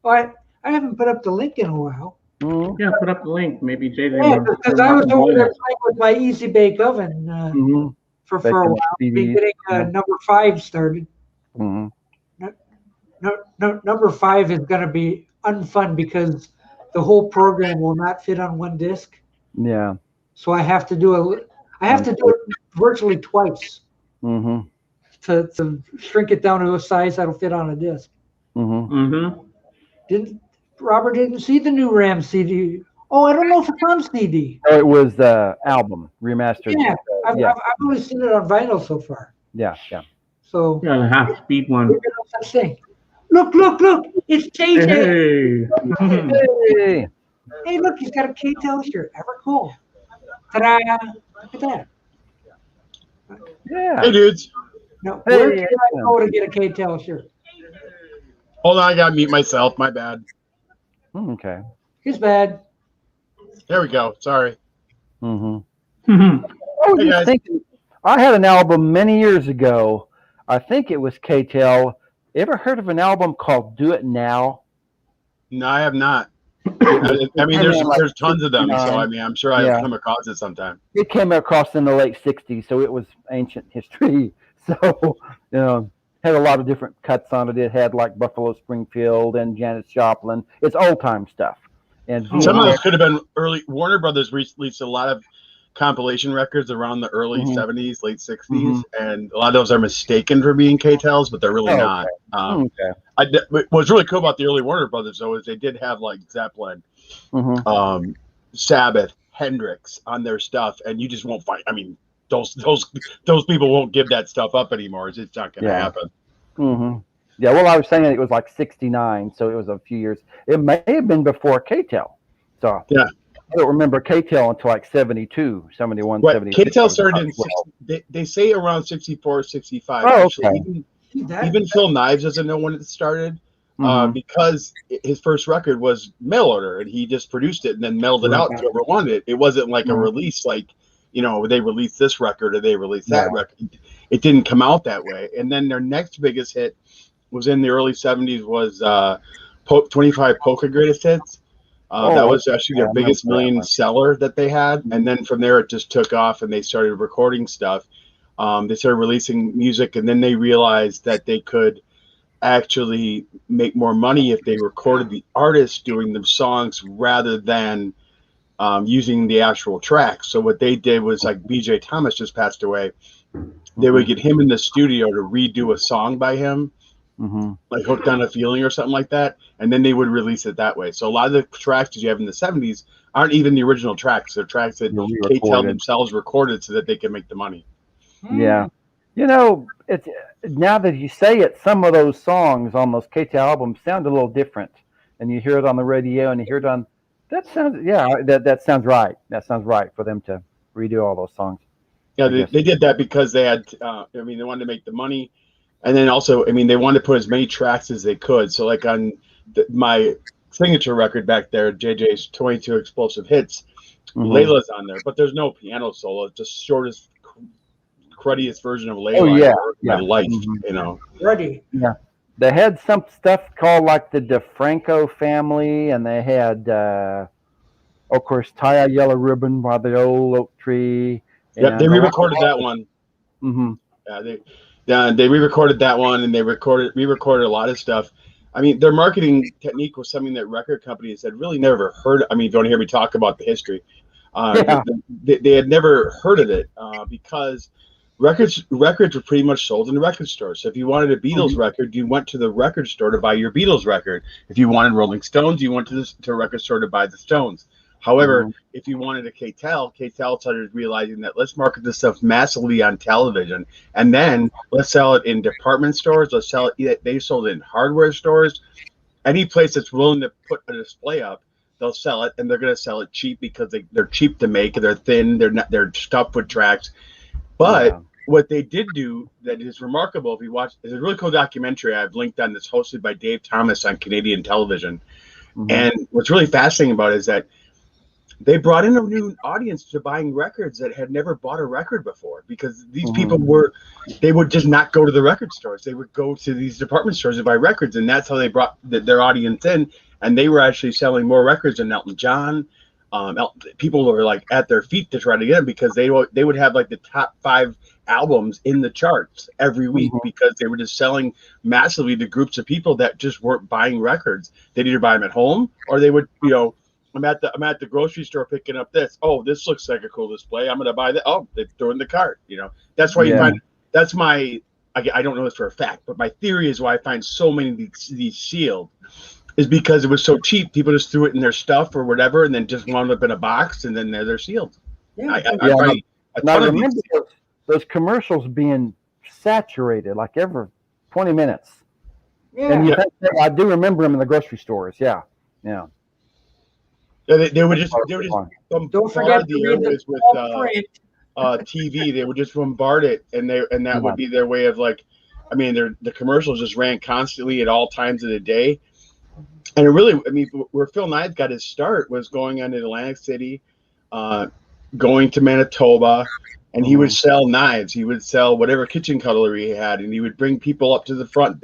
Oh, I haven't put up the link in a while. Yeah, put up the link. Maybe JJ. Yeah, because I was over there playing with my Easy Bake Oven for a while. Been getting number 5 started. Mm-hmm. Number 5 is going to be unfun because the whole program will not fit on one disc. Yeah. So I have to do it virtually twice to shrink it down to a size that'll fit on a disc. Robert didn't see the new Ram CD. Oh, I don't know if it's on CD. Oh, it was the album remastered. Yeah, I've only seen it on vinyl so far. Yeah. So yeah, the half-speed one. No such thing. Look! It's JJ. Hey. Hey, look! He's got a K-Tel shirt. Ever cool? Ta-da! Look at that. Yeah. Hey, dudes. No, where can I go to get a K-Tel shirt? Hold on, I gotta mute myself. My bad. Okay. He's bad. There we go. Sorry. I was just thinking, I had an album many years ago. I think it was K-Tel. Ever heard of an album called Do It Now? No, I have not. I mean, there's tons of them, so I mean, I'm sure I've come across it sometime. It came across in the late '60s, so it was ancient history. So, had a lot of different cuts on it. It had like Buffalo Springfield and Janis Joplin. It's old time stuff. And some of those could have been early. Warner Brothers released a lot of compilation records around the early 70s, late 60s, and a lot of those are mistaken for being K-Tels, but they're really not. What's really cool about the early Warner Brothers, though, is they did have like Zeppelin, Sabbath, Hendrix on their stuff, and you just won't find. I mean, those people won't give that stuff up anymore. It's just not going to happen. Yeah, well, I was saying it was like '69, so it was a few years. It may have been before K-Tel. So I don't remember K-Tel until like 72, 71, right. 72. K-Tel started in they say around 64, 65. Oh, actually. okay. Even Phil Knives doesn't know when it started because his first record was mail order, and he just produced it and then mailed it out to whoever wanted it. It wasn't like a release, like they released this record or they released that record. It didn't come out that way. And then their next biggest hit was in the early 70s was 25 Polka Greatest Hits. That was actually their biggest million seller that they had. And then from there, it just took off and they started recording stuff. They started releasing music, and then they realized that they could actually make more money if they recorded the artist doing the songs rather than using the actual tracks. So what they did was, like BJ Thomas just passed away, they would get him in the studio to redo a song by him. Like Hooked on a Feeling or something like that, and then they would release it that way. So a lot of the tracks that you have in the 70s aren't even the original tracks. They're tracks that K-Tel themselves recorded so that they can make the money. Yeah. It's now that you say it, some of those songs on those K-Tel albums sound a little different, and you hear it on the radio and you hear it on that sounds right. That sounds right for them to redo all those songs. Yeah, they did that because they had they wanted to make the money. And then also, they wanted to put as many tracks as they could. So like on my signature record back there, JJ's 22 Explosive Hits, Layla's on there, but there's no piano solo. It's the shortest, cruddiest version of Layla in my life, Ready. Yeah. They had some stuff called like the DeFranco Family, and they had, of course, Tie a Yellow Ribbon by the Old Oak Tree. Yeah, they re-recorded that one. They re-recorded that one, and they re-recorded a lot of stuff. Their marketing technique was something that record companies had really never heard. If you want to hear me talk about the history, they had never heard of it because records were pretty much sold in the record store. So if you wanted a Beatles record, you went to the record store to buy your Beatles record. If you wanted Rolling Stones, you went to a record store to buy the Stones. However, if you wanted a K-Tel started realizing that let's market this stuff massively on television, and then let's sell it in department stores. Let's sell it. They sold it in hardware stores. Any place that's willing to put a display up, they'll sell it, and they're going to sell it cheap because they're cheap to make. They're thin. They're stuffed with tracks. But what they did do that is remarkable, if you watch, is a really cool documentary I've linked on that's hosted by Dave Thomas on Canadian television. And what's really fascinating about it is that they brought in a new audience to buying records that had never bought a record before, because these people they would just not go to the record stores. They would go to these department stores to buy records, and that's how they brought their audience in. And they were actually selling more records than Elton John. People were like at their feet to try to get them, because they would have like the top 5 albums in the charts every week, because they were just selling massively to groups of people that just weren't buying records. They'd either buy them at home, or they would, I'm at the grocery store picking up this. Oh, this looks like a cool display. I'm going to buy that. Oh, they throw it in the cart. That's why you find. That's my. I don't know this for a fact, but my theory is why I find so many of these sealed is because it was so cheap. People just threw it in their stuff or whatever, and then just wound up in a box, and then they're sealed. Yeah. I remember those commercials being saturated like every 20 minutes. Yeah. And I do remember them in the grocery stores. Yeah. Yeah, they would just Don't forget the areas with TV. They would just bombard it, and that would be their way of like, the commercials just ran constantly at all times of the day, and it really, where Phil Knight got his start was going on to Atlantic City, going to Manitoba, and he would sell knives. He would sell whatever kitchen cutlery he had, and he would bring people up to the front.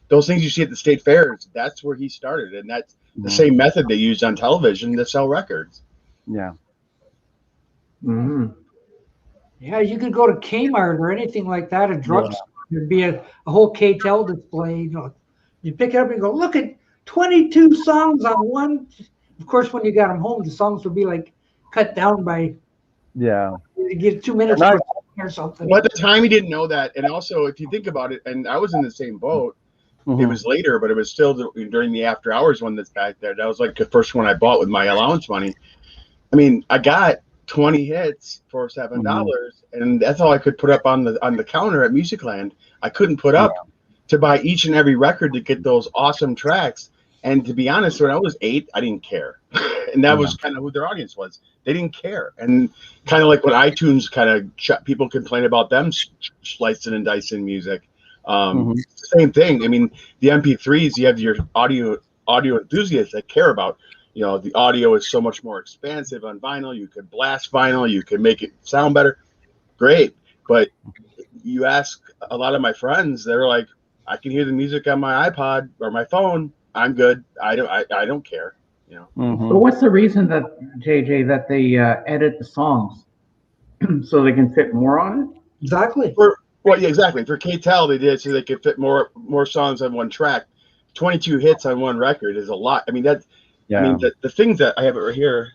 Those things you see at the state fairs, that's where he started, and that's the same method they used on television to sell records. Yeah. Yeah, you could go to Kmart or anything like that, a drugstore. There'd be a whole KTEL display. You pick it up and go, look at 22 songs on one. Of course, when you got them home, the songs would be like cut down by. Yeah. You get 2 minutes or something. Well, at the time, he didn't know that, and also, if you think about it, and I was in the same boat. It was later, but it was still during the after hours one that's back there. That was like the first one I bought with my allowance money. I got 20 hits for $7, and that's all I could put up on the counter at Musicland. I couldn't put up to buy each and every record to get those awesome tracks. And to be honest, when I was 8, I didn't care, and that was kind of who their audience was. They didn't care, and kind of like when iTunes people complain about them slicing and dicing music. Same thing. The MP3s, you have your audio enthusiasts that care about, the audio is so much more expansive on vinyl. You could blast vinyl, you could make it sound better. Great. But you ask a lot of my friends, they're like, I can hear the music on my iPod or my phone. I'm good. I don't care. But what's the reason that JJ that they edit the songs so they can fit more on it? Exactly. Exactly. For KTEL, they did so they could fit more songs on one track. 22 hits on one record is a lot. The things that I have it right here,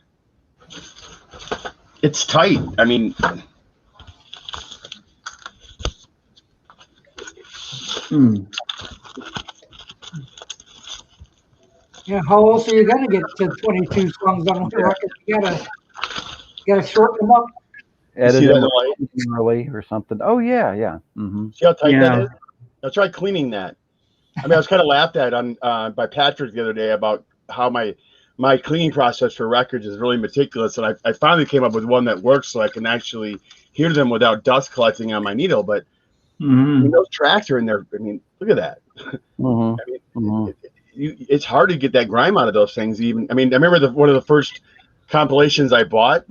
it's tight. Yeah, how else are you gonna get to 22 songs on one record? You gotta shorten them up. Edit them early or something. Oh yeah. See how tight that is? I'll try cleaning that. I was kind of laughed at by Patrick the other day about how my cleaning process for records is really meticulous, and I finally came up with one that works so I can actually hear them without dust collecting on my needle. But those tracks are in there. Look at that. It's hard to get that grime out of those things. Even I remember one of the first compilations I bought.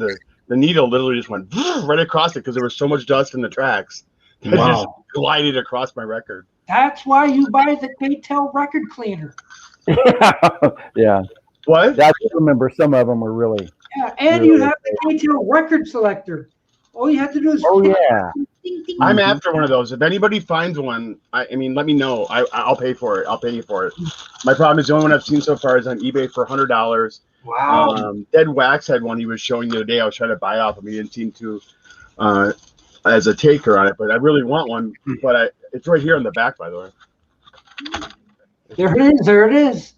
The needle literally just went right across it because there was so much dust in the tracks. It just glided across my record. That's why you buy the KTEL record cleaner. Yeah. What? I remember some of them were really. Yeah, and you have the KTEL record selector. All you have to do is. Oh yeah. Ding, ding. I'm after one of those. If anybody finds one, let me know. I'll pay for it. I'll pay you for it. My problem is the only one I've seen so far is on eBay for $100. Wow. Dead Wax had one he was showing the other day. I was trying to buy off him. He didn't seem to as a taker on it, but I really want one. But it's right here on the back, by the way. There it is.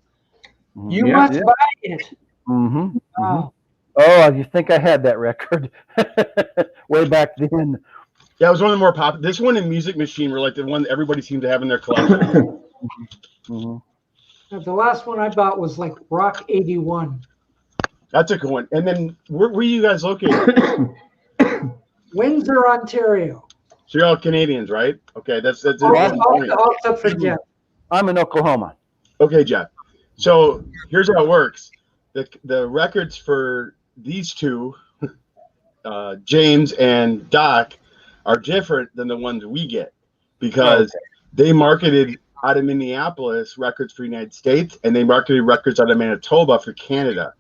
You must buy it. Wow. Oh, I think I had that record way back then. Yeah, it was one of the more popular. This one and Music Machine were like the one that everybody seemed to have in their collection. The last one I bought was like Rock 81. That's a cool one. And then where are you guys located? Windsor, Ontario. So you're all Canadians, right? Okay, that's Except for Jeff. I'm in Oklahoma. Okay, Jeff. So here's how it works. The records for these two, James and Doc, are different than the ones we get because they marketed out of Minneapolis records for the United States, and they marketed records out of Manitoba for Canada.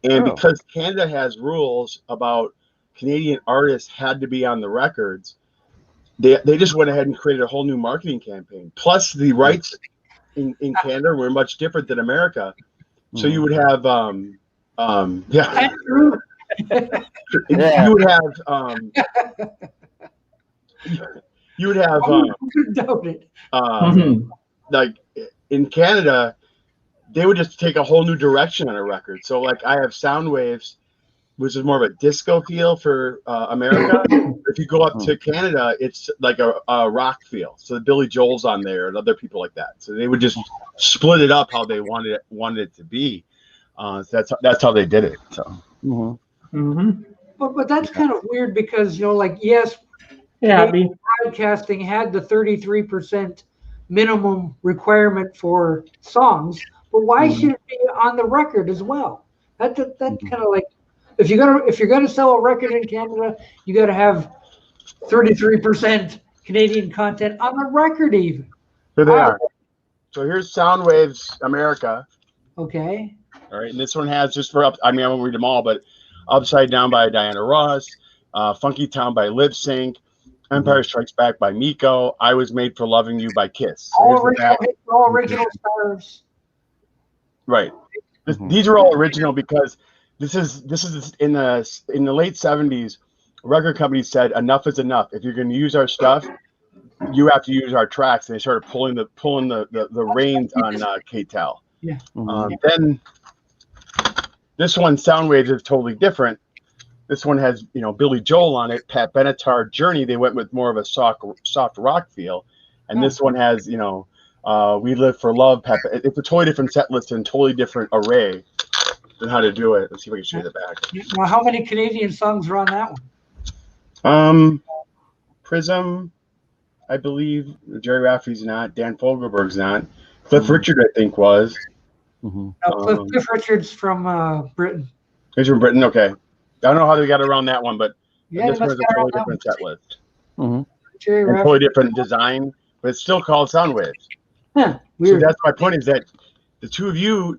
And because Canada has rules about Canadian artists had to be on the records, they just went ahead and created a whole new marketing campaign. Plus, the rights in Canada were much different than America. So you would have, you would have, like in Canada, they would just take a whole new direction on a record. So like I have Sound Waves, which is more of a disco feel for America. If you go up to Canada, it's like a rock feel. So Billy Joel's on there and other people like that. So they would just split it up how they wanted it to be. So that's how they did it. So. But that's kind of weird because like yes, broadcasting had the 33% minimum requirement for songs, but why should it be on the record as well? That kind of like if you're gonna sell a record in Canada, you got to have 33% Canadian content on the record even. Here they are. So here's Sound Waves America. Okay. All right, and this one has just for I won't read them all, but Upside Down by Diana Ross, Funky Town by Lip Sync, Empire Strikes Back by Miko, I Was Made for Loving You by Kiss. So all original stars. Right. These are all original because this is in the late 70s. Record companies said enough is enough. If you're going to use our stuff, you have to use our tracks, and they started pulling the reins on K-Tel. Yeah. Then this one, Sound Waves, is totally different. This one has Billy Joel on it. Pat Benatar, Journey. They went with more of a soft rock feel, and this one has We Live for Love. It's a totally different set list and totally different array than how to do it. Let's see if I can show you the back. Now, how many Canadian songs are on that one? Prism, I believe. Jerry Rafferty's not. Dan Fogelberg's not. Cliff Richard, I think, was. Cliff Richard's from Britain. He's from Britain. Okay. I don't know how they got around that one, but this one is a totally different set list. And totally different design, but it's still called Sound Waves. Huh, weird. So that's my point, is that the two of you,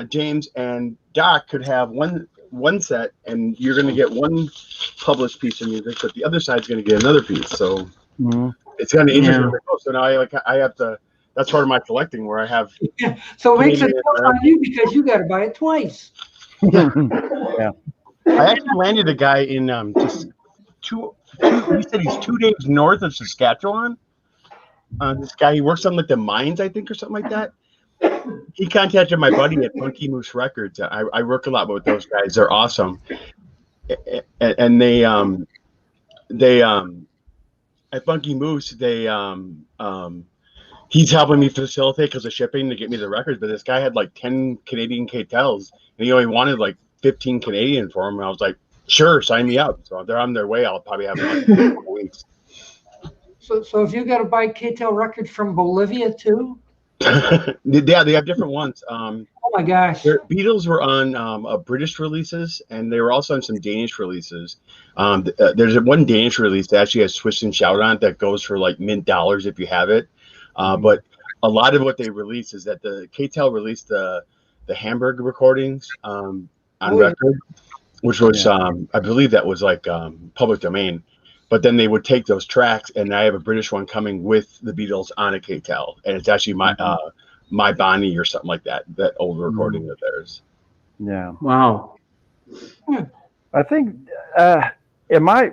James and Doc, could have one set, and you're going to get one published piece of music, but the other side's going to get another piece. So it's kind of interesting. So now I have to. That's part of my collecting, where I have. Yeah. So it makes it tough on you because you got to buy it twice. Yeah. I actually landed a guy in just two. He said he's 2 days north of Saskatchewan. This guy, he works on like the mines, I think, or something like that. He contacted my buddy at Funky Moose Records. I work a lot with those guys. They're awesome, and they at Funky Moose he's helping me facilitate because of shipping to get me the records. But this guy had like 10 Canadian K-Tels, and he only wanted like 15 Canadian for him. And I was like, sure, sign me up. So they're on their way. I'll probably have them in a couple weeks. So if you got to buy K-Tel records from Bolivia too? Yeah, they have different ones. Oh my gosh. Their Beatles were on British releases, and they were also on some Danish releases. There's one Danish release that actually has Twist and Shout on it that goes for like mint dollars if you have it. But a lot of what they release is that the K-Tel released the Hamburg recordings on record, which was I believe that was like public domain. But then they would take those tracks, and I have a British one coming with the Beatles on a K-Tel, and it's actually My Bonnie or something like that old recording of theirs. Yeah. Wow. I think am I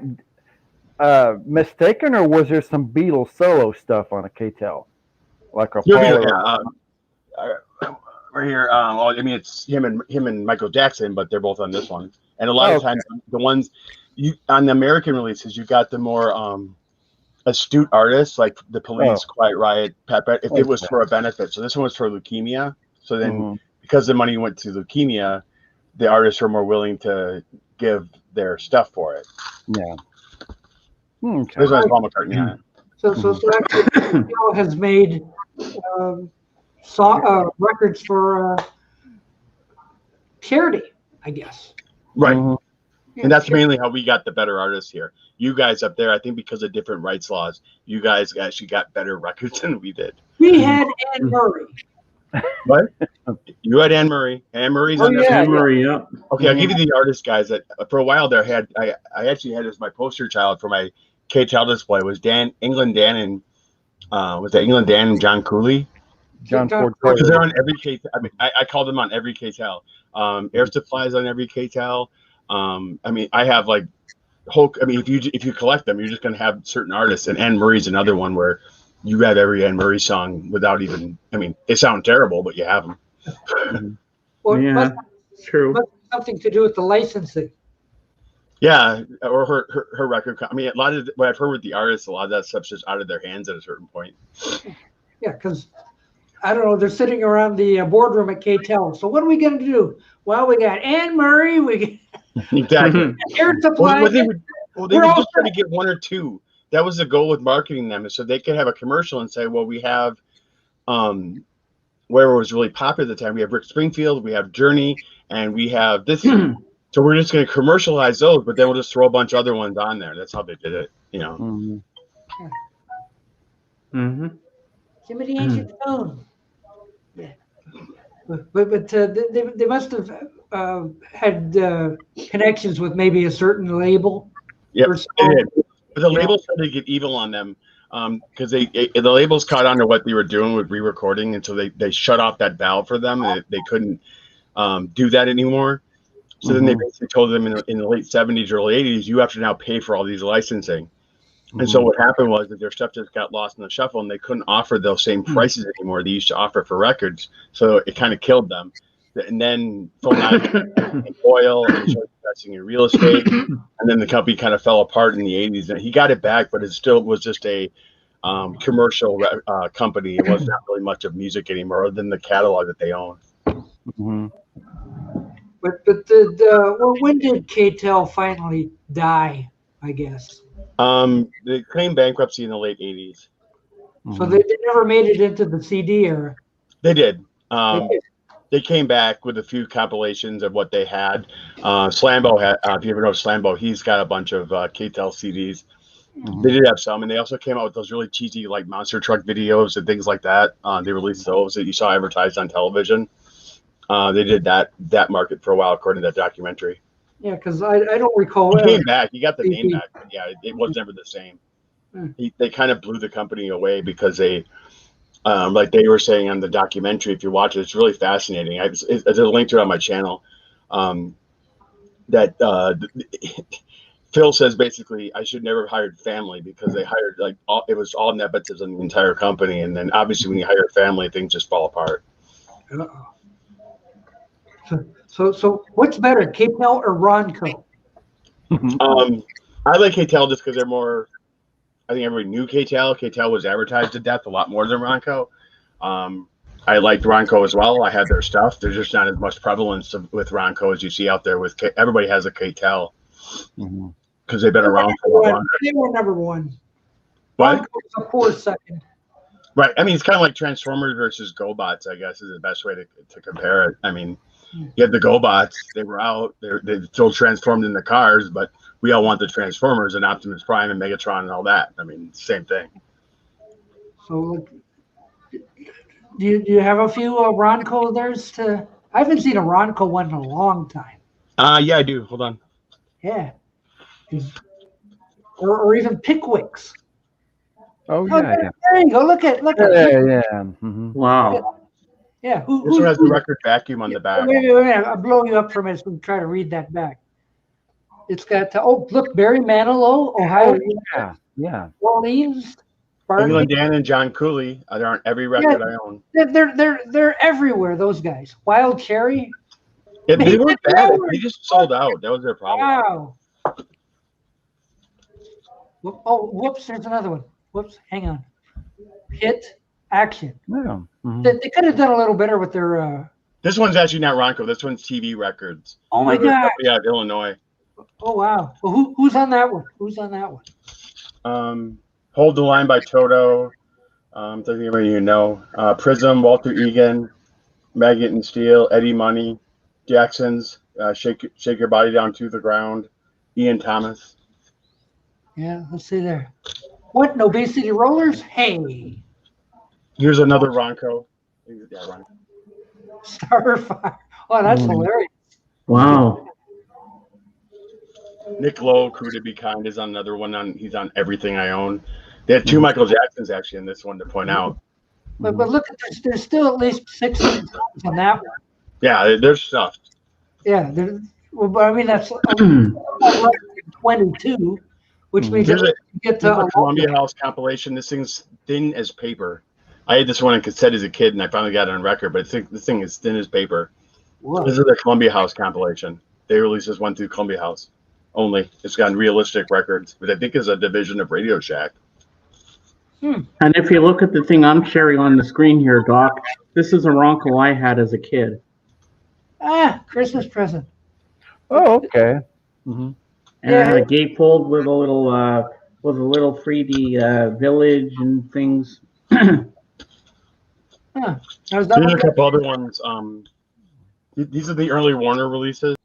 mistaken, or was there some Beatles solo stuff on a K-Tel? Like a right here. I mean, it's him and Michael Jackson, but they're both on this one. And a lot of times, the ones on the American releases, you got the more astute artists like the Police, Quiet Riot, Pat. If it was for a benefit, so this one was for leukemia. So then, because the money went to leukemia, the artists were more willing to give their stuff for it. Yeah. Okay. There's my Paul McCartney on it. So actually, has made records for charity, I guess. Right. Mm-hmm. And that's mainly how we got the better artists here. You guys up there, I think because of different rights laws, you guys actually got better records than we did. We had Anne Murray. What? You had Anne Murray. Anne Murray's on there. Anne Murray, yeah. Okay, I'll give you the artist guys that for a while there I actually had as my poster child for my KTEL display was England Dan and John Cooley. John Ford. Because they're on every KTEL. I mean, I call them on every KTEL. Air Supply's on every KTEL. I mean, I have like whole. I mean, if you collect them, you're just gonna have certain artists. And Anne Murray's another one where you have every Anne Murray song without even. I mean, they sound terrible, but you have them. Well, Yeah, true. must have something to do with the licensing. Yeah, or her record. I mean, a lot of what I've heard with the artists, a lot of that stuff's just out of their hands at a certain point. Yeah, because I don't know, they're sitting around the boardroom at KTEL. So what are we going to do? Well, we got Anne Murray, we Exactly. Air Supply. They would just try to get one or two. That was the goal with marketing them, is so they could have a commercial and say, well, we have, where it was really popular at the time, we have Rick Springfield, we have Journey, and we have this. So we're just going to commercialize those, but then we'll just throw a bunch of other ones on there. That's how they did it, you know. Mm-hmm. Give me the ancient phone. Yeah. But they must have had connections with maybe a certain label. Yep, they did. But the label said they get evil on them because the labels caught on to what they were doing with re-recording, and so they shut off that valve for them. And they couldn't do that anymore. So then they basically told them in the late 70s, early 80s, you have to now pay for all these licensing. And so what happened was that their stuff just got lost in the shuffle, and they couldn't offer those same prices anymore they used to offer for records. So it kind of killed them. And then and oil and investing in real estate, and then the company kind of fell apart in the 80s. And he got it back, but it still was just a commercial company. It was not really much of music anymore, other than the catalog that they own. But when did KTEL finally die, I guess? They claimed bankruptcy in the late 80s. So they never made it into the CD era. They did. They came back with a few compilations of what they had. Slambo had, if you ever know Slambo, he's got a bunch of KTEL CDs. They did have some, and they also came out with those really cheesy like monster truck videos and things like that. They released those that you saw advertised on television. They did that market for a while, according to that documentary. Yeah, because I don't recall. He came back. He got the name back. But yeah, it was never the same. They kind of blew the company away because they, like they were saying on the documentary, if you watch it, it's really fascinating. There's a link to it on my channel. Phil says basically I should never have hired family because they hired it was all nepotism in the entire company, and then obviously when you hire family, things just fall apart. So what's better, KTEL or Ronco? I like KTEL just because they're more. I think everybody knew KTEL. KTEL was advertised to death a lot more than Ronco. I liked Ronco as well. I had their stuff. There's just not as much prevalence with Ronco as you see out there. With everybody has a KTEL because they've been around for a lot longer. They were number one. What? Ronco was a poor second. Right. I mean, it's kind of like Transformers versus GoBots, I guess, is the best way to compare it. I mean, you had the GoBots. They were out. They still transformed in the cars, but we all want the Transformers and Optimus Prime and Megatron and all that. I mean, same thing. So, do you have a few Ronco there's to? I haven't seen a Ronco one in a long time. Yeah, I do. Hold on. Yeah. Or even Pickwicks. Oh yeah. There you go. Look at. Yeah. Wow. Yeah. This one has the record vacuum on the back. Wait a minute. I'm blowing you up for a minute. So I'm trying to read that back. It's got look, Barry Manilow, Ohio. Yeah. Orleans. England Dan and John Cooley. They're on every record I own. They're everywhere. Those guys. Wild Cherry. Yeah, they weren't bad. They just sold out. That was their problem. Wow. Oh, whoops! There's another one. Whoops! Hang on. Hit action. Yeah. They could have done a little better with their. This one's actually not Ronco. This one's TV Records. Oh my God! Yeah, Illinois. Oh wow! Well, who's on that one? Hold the Line by Toto. Doesn't anybody you know? Prism, Walter Egan, Maggot and Steel, Eddie Money, Jacksons, Shake Your Body Down to the Ground, Ian Thomas. Yeah, let's see there. What? No Bay City Rollers? Hey. Here's another Ronco. Yeah, Ronco. Starfire. Oh, that's hilarious. Wow. Nick Lowe, Crew to Be Kind is on another one. He's on Everything I Own. They had two Michael Jacksons actually in this one to point out. But look, there's still at least 16 songs on that one. Yeah, there's stuff. Yeah, well, but I mean that's 22, which means There's you get to a Columbia House compilation. This thing's thin as paper. I had this one on cassette as a kid, and I finally got it on record. But this thing is thin as paper. Whoa. This is the Columbia House compilation. They released this one through Columbia House only. It's got Realistic Records, but I think is a division of Radio Shack. And if you look at the thing I'm sharing on the screen here, Doc, this is a Ronco I had as a kid. Christmas present. Oh, okay. And it had a gatefold with a little 3D village and things. There's a couple other ones. These are the early Warner releases.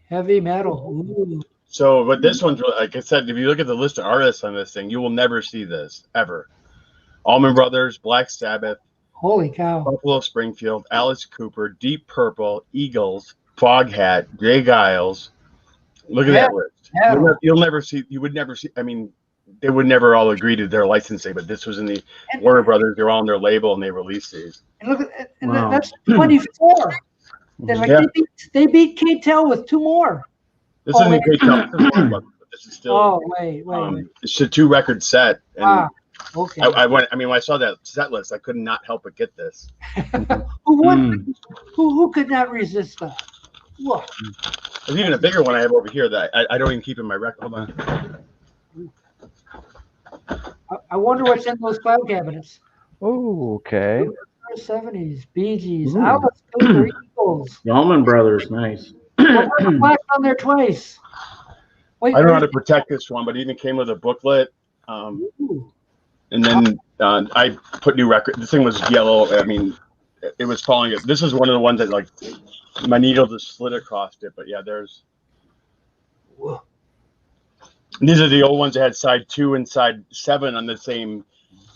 Heavy metal. Ooh. So, but this one's really, like I said, if you look at the list of artists on this thing, you will never see this ever. Allman Brothers, Black Sabbath, Holy cow. Buffalo Springfield, Alice Cooper, Deep Purple, Eagles, Foghat, Jay Giles. Look at that list. You'll never see. You would never see. I mean, they would never all agree to their licensing, but this was in the Warner Brothers. They're all on their label, and they released these. And look at that's 24. They beat K-Tel with 2 more. This isn't K-Tel. This is still. Oh wait. It's a 2-record set. And okay. I went. I mean, when I saw that set list, I could not help but get this. Who could not resist that? Look. There's even a bigger one I have over here that I don't even keep in my record. Hold on. I wonder what's in those file cabinets. Oh, okay. 70s, Bee Gees, Alice Cooper, Eagles. The Allman Brothers, nice. Black on there twice. Wait, I don't know how to protect this one, but it even came with a booklet. And then I put new record. This thing was yellow. I mean, it was falling. This is one of the ones that, like, my needle just slid across it. But yeah, there's. Whoa. These are the old ones that had side 2 and side 7 on the same,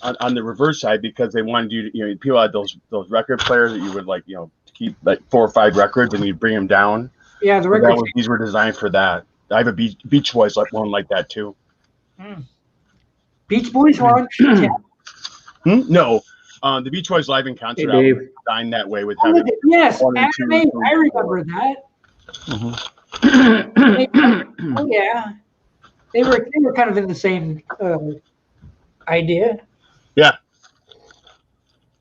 on the reverse side, because they wanted you to, people had those record players that you would, like, keep like 4 or 5 records and you'd bring them down. Yeah, the records. These were designed for that. I have a Beach Boys one like that too. Beach Boys were on. No, the Beach Boys live in concert album was designed that way with having. Yes, anime. I remember that. Oh yeah, they were kind of in the same idea. Yeah.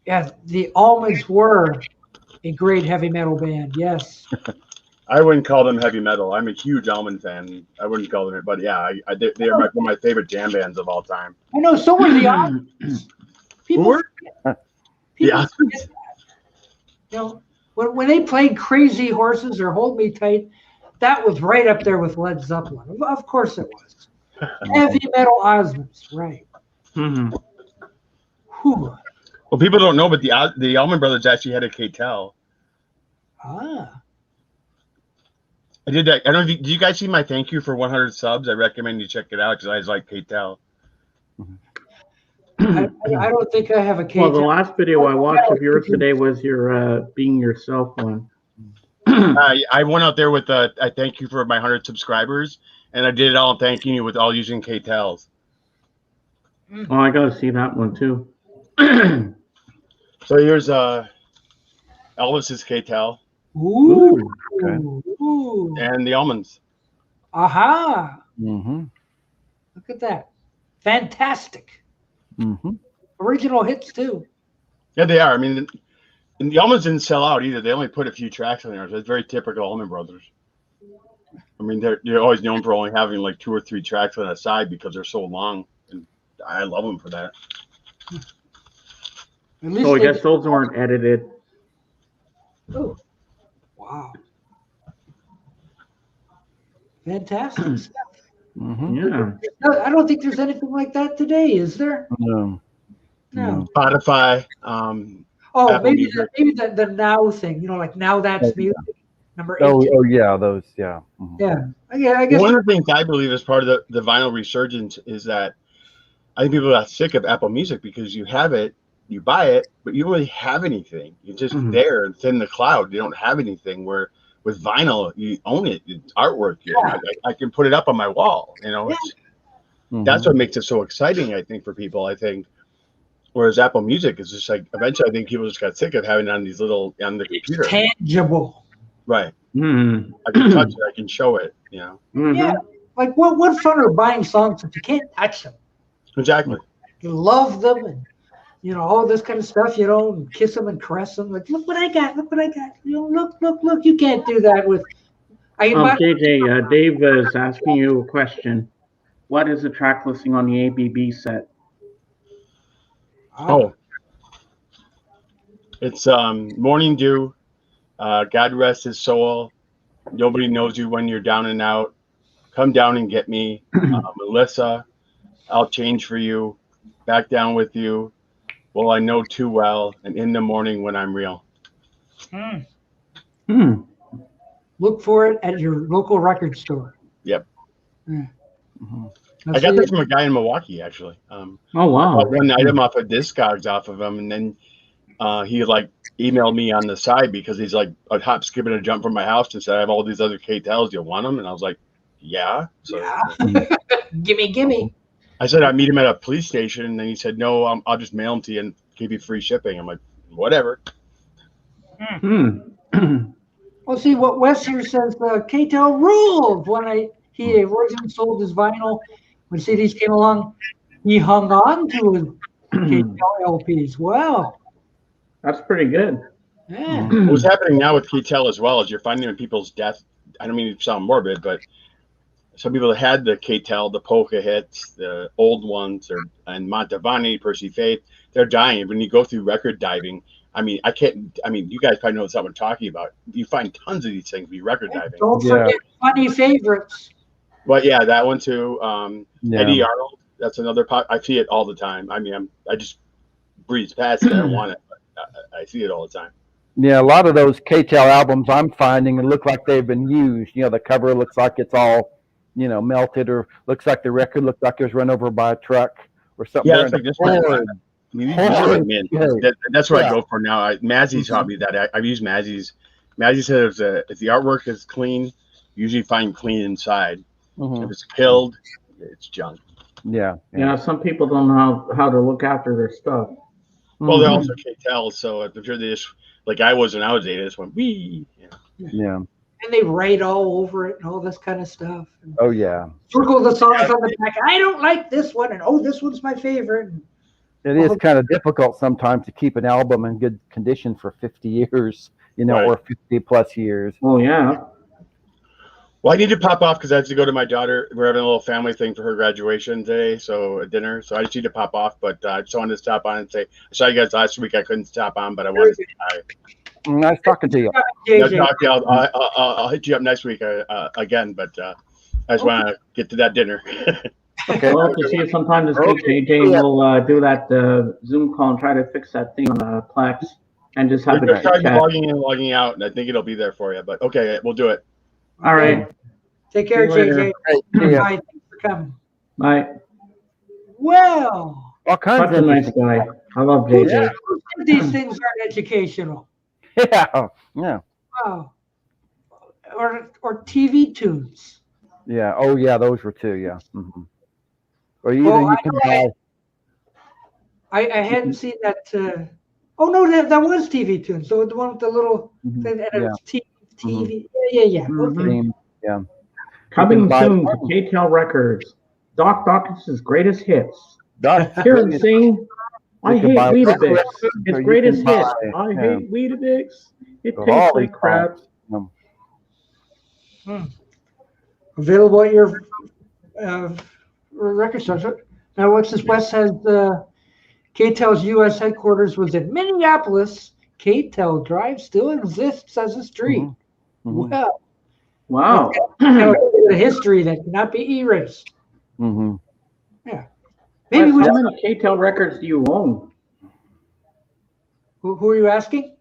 Yeah, the Almonds were a great heavy metal band. Yes. I wouldn't call them heavy metal. I'm a huge Almond fan. I wouldn't call them it, but yeah, they are one of my favorite jam bands of all time. I know. So were the Almonds. People forget that. When they played Crazy Horses or Hold Me Tight, that was right up there with Led Zeppelin. Of course it was. Heavy metal Osmonds, right? Well, people don't know, but the Allman Brothers actually had a K-Tel. I did that. I don't know. Did you guys see my thank you for 100 subs? I recommend you check it out because I like K-Tel. I don't think I have a K-Tel. Well, the last video I watched of yours today was your being yourself one. I went out there with I thank you for my 100 subscribers, and I did it all thanking you with all using K-Tels. Oh, I got to see that one too. So here's Elvis's K-Tel. Ooh. Okay. Ooh. And the Almonds. Aha. Mm-hmm. Look at that. Fantastic. Mm-hmm. Original hits too. Yeah, they are. I mean, and the Almonds didn't sell out either. They only put a few tracks on there. So it's very typical Allman Brothers. I mean, they're always known for only having like 2 or 3 tracks on a side because they're so long. And I love them for that. So I guess those weren't edited. Oh, wow. Fantastic stuff. Mm-hmm. Yeah. I don't think there's anything like that today, is there? No. No. Spotify. Oh, Apple Music. maybe the now thing. Like Now That's Music. Number 18. Oh yeah, those. Yeah. Yeah. I guess. One of the things I believe is part of the vinyl resurgence is that I think people got sick of Apple Music because you have it, you buy it, but you don't really have anything. It's just there. It's in the cloud. You don't have anything. Where with vinyl, you own it. It's artwork. I can put it up on my wall. That's what makes it so exciting, I think, for people. I think. Whereas Apple Music is just like, eventually I think people just got sick of having it on the computer. Tangible. Right. I can touch it. I can show it. Yeah. Like what fun are buying songs if you can't touch them? Exactly. You love them and all this kind of stuff. And kiss them and caress them. Like, look what I got. Look what I got. Look. You can't do that with. JJ, Dave is asking you a question. What is the track listing on the ABB set? Oh, it's Morning Dew, God Rest His Soul, Nobody Knows You When You're Down and Out, Come Down and Get Me, Melissa, I'll Change for You, Back Down with You, Well I Know Too Well, and In the Morning When I'm Real. Look for it at your local record store. Yep. I got this from a guy in Milwaukee, actually. Oh, wow. I bought one item off of Discogs off of him, and then he emailed me on the side because he's like a hop, skip, and a jump from my house and said, I have all these other K-Tels. Do you want them? And I was like, yeah. So, Gimme. I said, I'd meet him at a police station. And then he said, no, I'll just mail them to you and give you free shipping. I'm like, whatever. Well, see what Wes here says, K-Tel ruled when he originally sold his vinyl. When CDs came along, he hung on to his K-Tel LPs. Wow. That's pretty good. Yeah. What's happening now with K-Tel as well is you're finding in people's death. I don't mean to sound morbid, but some people that had the K-Tel, the polka hits, the old ones, and Montavani, Percy Faith, they're dying. When you go through record diving, you guys probably know what I'm talking about. You find tons of these things be record diving. Don't forget Funny Favorites. But yeah, that one too. Eddie Arnold, that's another pop. I see it all the time. I just breeze past it. I don't want it, but I see it all the time. Yeah, a lot of those K-Tel albums I'm finding look like they've been used. The cover looks like it's all, melted, or looks like the record looks like it was run over by a truck or something. Yeah, it's like this one. That's what I go for now. Mazzi's taught me that. I've used Mazzi's. Mazzi said if the artwork is clean, usually find clean inside. If it's killed, it's junk. Yeah. Some people don't know how to look after their stuff. Well, they're also K-Tel, so I'm sure they just, like I was when I was 8, I just went, wee. Yeah. And they write all over it and all this kind of stuff. Oh, yeah. Circle the songs on the back. I don't like this one, and this one's my favorite. It is kind of difficult sometimes to keep an album in good condition for 50 years, or 50 plus years. Oh, yeah. Well, I need to pop off because I have to go to my daughter. We're having a little family thing for her graduation today, a dinner. So I just need to pop off. But I just wanted to stop on and say, I saw you guys last week. I couldn't stop on, but I wanted to say hi. Nice talking to you. I'll hit you up next week again, but I just want to get to that dinner. Okay. Well, to see you sometime this week, JJ will do that Zoom call and try to fix that thing on the Plex and just have We're trying logging in and logging out, and I think it'll be there for you. But okay, we'll do it. All right. Take care, JJ. Bye. Thanks for coming. Bye. Well, all kinds of nice guy. I love JJ. Yeah. These things aren't educational. Yeah. Yeah. Wow. Or TV tunes. Yeah. Oh, yeah. Those were two. Yeah. Or you can buy. I hadn't seen that. Oh no, that was TV tunes. So the one with the little thing, and it was TV. Yeah. Okay. Yeah. Coming soon to K-Tel Records. Doc Dawkins' greatest hits. Hear him sing. I hate Weetabix. It's greatest hits. I hate Weetabix. It tastes like crap. Available at your record store. Now, what's this? West has K-Tel's U.S. headquarters was in Minneapolis. K-Tel Drive still exists as a street. Wow. The history that cannot be erased. Yeah. Maybe how many K-Tel records do you own? Who are you asking?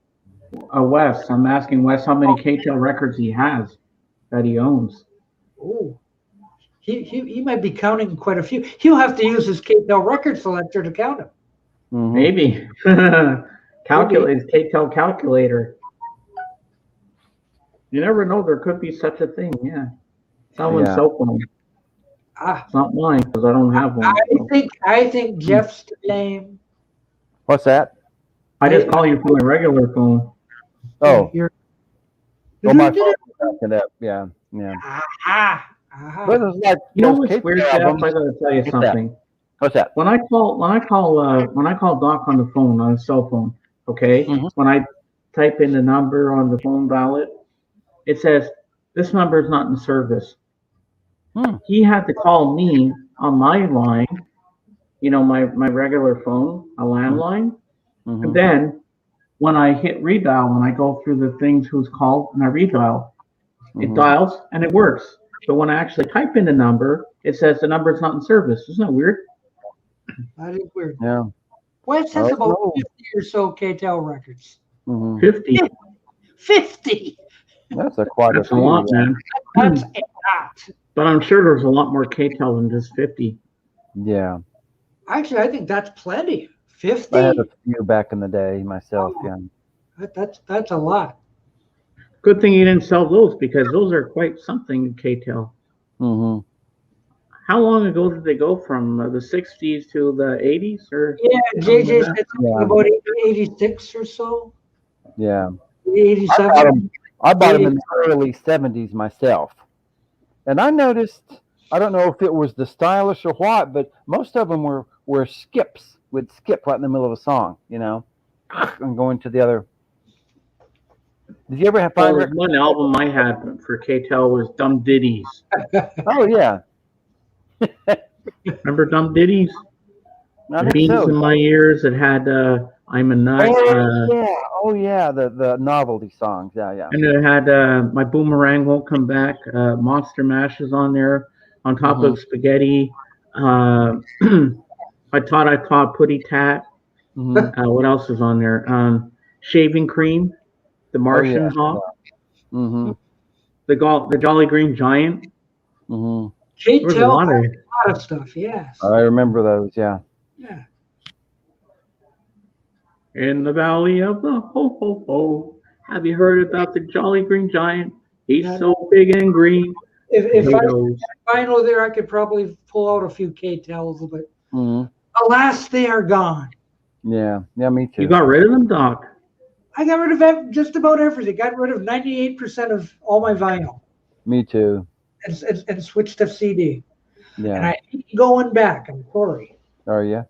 Wes. I'm asking Wes how many KTEL records he has that he owns. Oh, he might be counting quite a few. He'll have to use his KTEL record selector to count them. Mhm. Maybe. Calculate KTEL calculator. You never know. There could be such a thing. Yeah. Someone's cell phone. It's not mine because I don't have one. I think Jeff's to blame. What's that? I just call you from my regular phone. Oh, You're, my phone was backing up. Yeah. But it's like You know those what's KTEL weird, Jeff? I albums. gotta tell you something. What's that? When I call Doc on the phone, on a cell phone, okay, when I type in the number on the phone ballot, it says this number is not in service. He had to call me on my line, my regular phone, a landline, and then when I hit redial, when I go through the things who's called and I redial, it dials and it works. But when I actually type in the number, it says the number is not in service. Isn't that weird? That is weird. Yeah. Wes has about 50 or so KTEL records. 50. 50. That's a lot, man. That's a lot. But I'm sure there's a lot more KTEL than just 50. Yeah. Actually, I think that's plenty. 50. I had a few back in the day myself. Yeah. That's a lot. Good thing you didn't sell those because those are quite something, KTEL. How long ago did they go from the 60s to the 80s? Or JJ said something about 86 or so. Yeah. 87. I bought them in the early 70s myself. And I noticed, I don't know if it was the stylish or what, but most of them were skips, would skip right in the middle of a song, and go into the other. Did you ever find one album I had for KTEL was Dumb Ditties? Oh, yeah. Remember Dumb Ditties? Beans in my ears. It had I'm a Nut. Oh yeah, the novelty songs. Yeah. And it had My Boomerang Won't Come Back. Monster Mash is on there, on top of Spaghetti. I Taught Putty Tat. What else is on there? Shaving Cream, The Martian Hawk, the Jolly Green Giant. KTEL, a lot of stuff. Yes, I remember those. Yeah. Yeah. In the valley of the ho-ho-ho. Have you heard about the Jolly Green Giant? He's so big and green. If I know there, I could probably pull out a few KTELs, but alas, they are gone. Yeah, me too. You got rid of them, Doc? I got rid of just about everything. Got rid of 98% of all my vinyl. Me too. And switched to CD. Yeah. And I keep going back. I'm sorry. Oh yeah.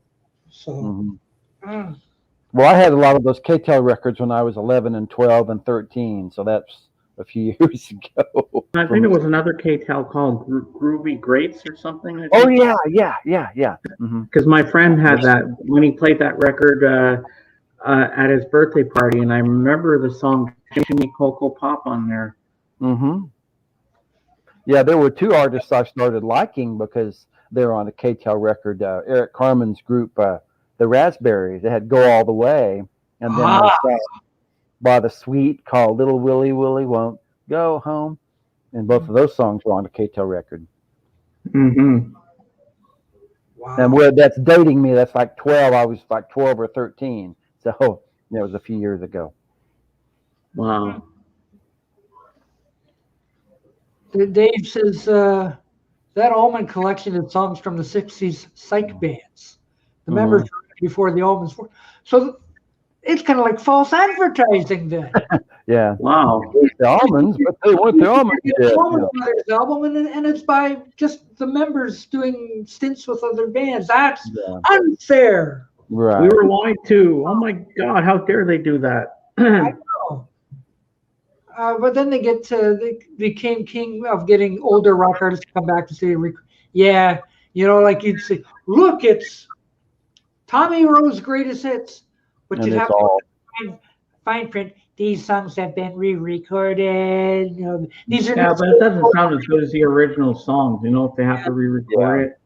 So. Well, I had a lot of those KTEL records when I was 11 and 12 and 13, so that's a few years ago. I think there was another KTEL called Groovy Greats or something. Oh yeah. Because my friend had that when he played that record at his birthday party, and I remember the song "Jimmy Coco Pop" on there. Yeah, there were two artists I started liking because they're on a KTEL record. Eric Carmen's group, the Raspberries. They had "Go All the Way," and then by the Sweet called "Little Willie Willie Won't Go Home," and both of those songs were on a KTEL record. Wow. And that's dating me. That's like 12. I was like 12 or 13. So it was a few years ago. Wow. Dave says that Allman collection of songs from the 60s psych bands. The members before the Allmans. So it's kind of like false advertising then. Yeah. Wow. The Allmans, but they weren't the Allmans. It's Allman Brothers album, and it's by just the members doing stints with other bands. That's unfair. Right. We were lied to. Oh my God! How dare they do that? I know. But then they became king of getting older rock artists to come back to say, like you'd say, look, it's Tommy Rowe's greatest hits, but you'd have to fine print. These songs have been re-recorded. These are but it doesn't sound as good as the original songs. If they have to re-record it.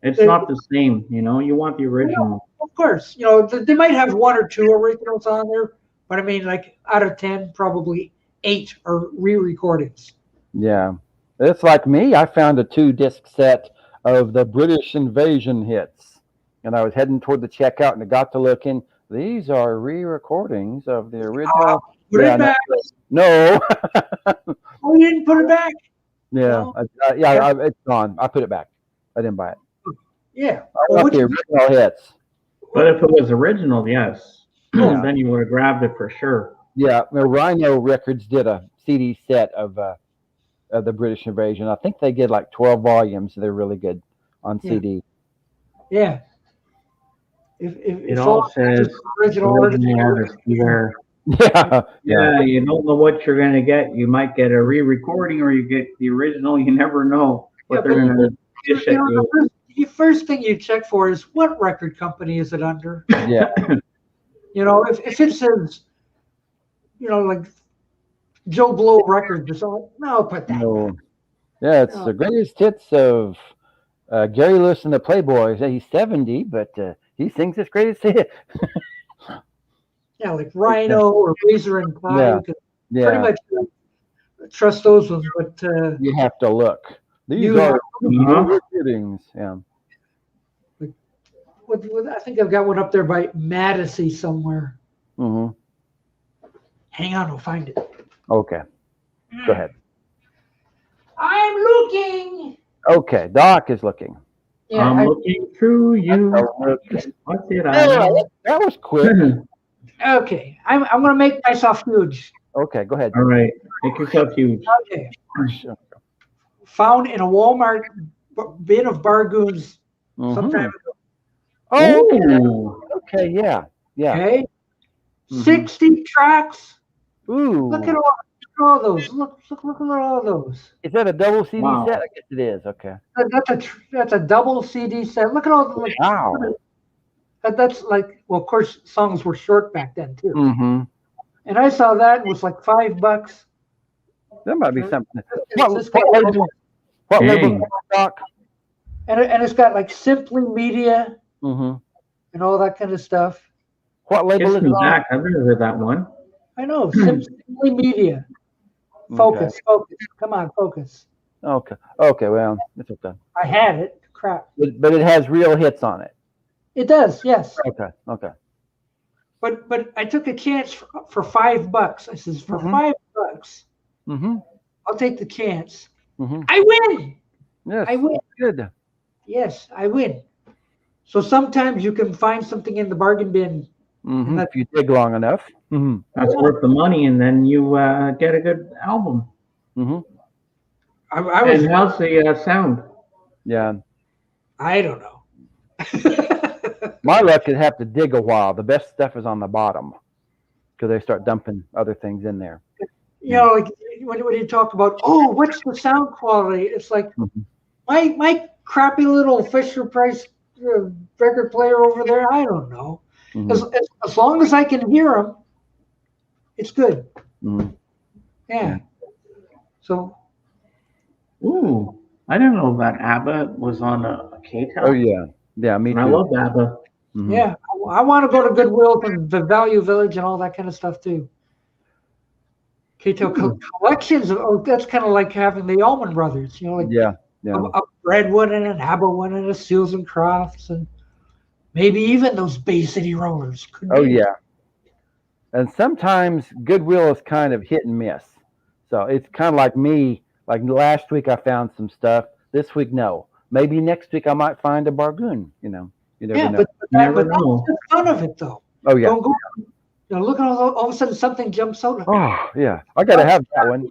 It's not the same, you know. You want the original. Of course, they might have 1 or 2 originals on there, but I mean, like out of 10, probably 8 are re-recordings. Yeah, it's like me. I found a 2-disc set of the British Invasion hits, and I was heading toward the checkout, and I got to looking. These are re-recordings of the original. Put it back. No. Oh, you didn't put it back? Yeah, no? It's gone. I put it back. I didn't buy it. Yeah. I got the original hits. But if it was original, yes, then you would have grabbed it for sure. Yeah, Rhino Records did a CD set of the British Invasion. I think they did like 12 volumes. They're really good on CD. Yeah. It all says original artist here. Yeah, you don't know what you're going to get. You might get a re-recording or you get the original. You never know what they're going to dish at you. The first thing you check for is what record company is it under? Yeah. If it says, like Joe Blow Records or something, no, put that. No. Yeah, it's the greatest hits of Gary Lewis and the Playboys. He's 70, but he sings his greatest hit. Yeah, like Rhino or Razor and Pie. Yeah. Pretty much trust those ones, but you have to look. These are recordings. Yeah. I think I've got one up there by Madison somewhere. Mm-hmm. Hang on, I'll find it. Okay. Go ahead. I'm looking. Okay, Doc is looking. Yeah, I'm looking through you. What did I know? That was quick. Okay, I'm going to make myself huge. Okay, go ahead. All right, make yourself huge. Okay. Found in a Walmart bin of Bargoons some time ago. Oh, okay, yeah. Okay. 60 tracks. Ooh. Look at all those. Look at all those. Is that a double CD set? I guess it is. Okay. That's a double CD set. Look at all the. Wow. That's like, well, of course, songs were short back then too. Mm-hmm. And I saw that it was like $5. That might be something. What label, Doc? And it's got like Simply Media and all that kind of stuff. What label is it on? I've never heard that one. I know, Simply Media. Focus. Come on, focus. Okay, well, it's okay. I had it. Crap. But it has real hits on it. It does, yes. Okay. But I took a chance for $5. I says, for $5, I'll take the chance. I win. Yes. I win. Good. Yes, I win. So sometimes you can find something in the bargain bin. If you dig long enough. That's worth the money, and then you get a good album. And how's the sound? Yeah. I don't know. My luck would have to dig a while. The best stuff is on the bottom because they start dumping other things in there. Like when you talk about, what's the sound quality? It's like my crappy little Fisher Price record player over there. I don't know. As long as I can hear them, it's good. Yeah. So. Ooh, I didn't know that ABBA was on a K-Tel. Oh yeah, me too. I love ABBA. Yeah, I want to go to Goodwill and the Value Village and all that kind of stuff too. K-Tel collections. That's kind of like having the Allman Brothers. Like a Red one and an ABBA one and a Seals and Crofts and maybe even those Bay City Rollers. Yeah. And sometimes Goodwill is kind of hit and miss. So it's kind of like me. Like last week I found some stuff. This week, no. Maybe next week I might find a Bargoon. You never know. But that's the fun of it, though. Oh yeah. Don't go. Look at all of a sudden something jumps out. Oh yeah, I gotta have that one.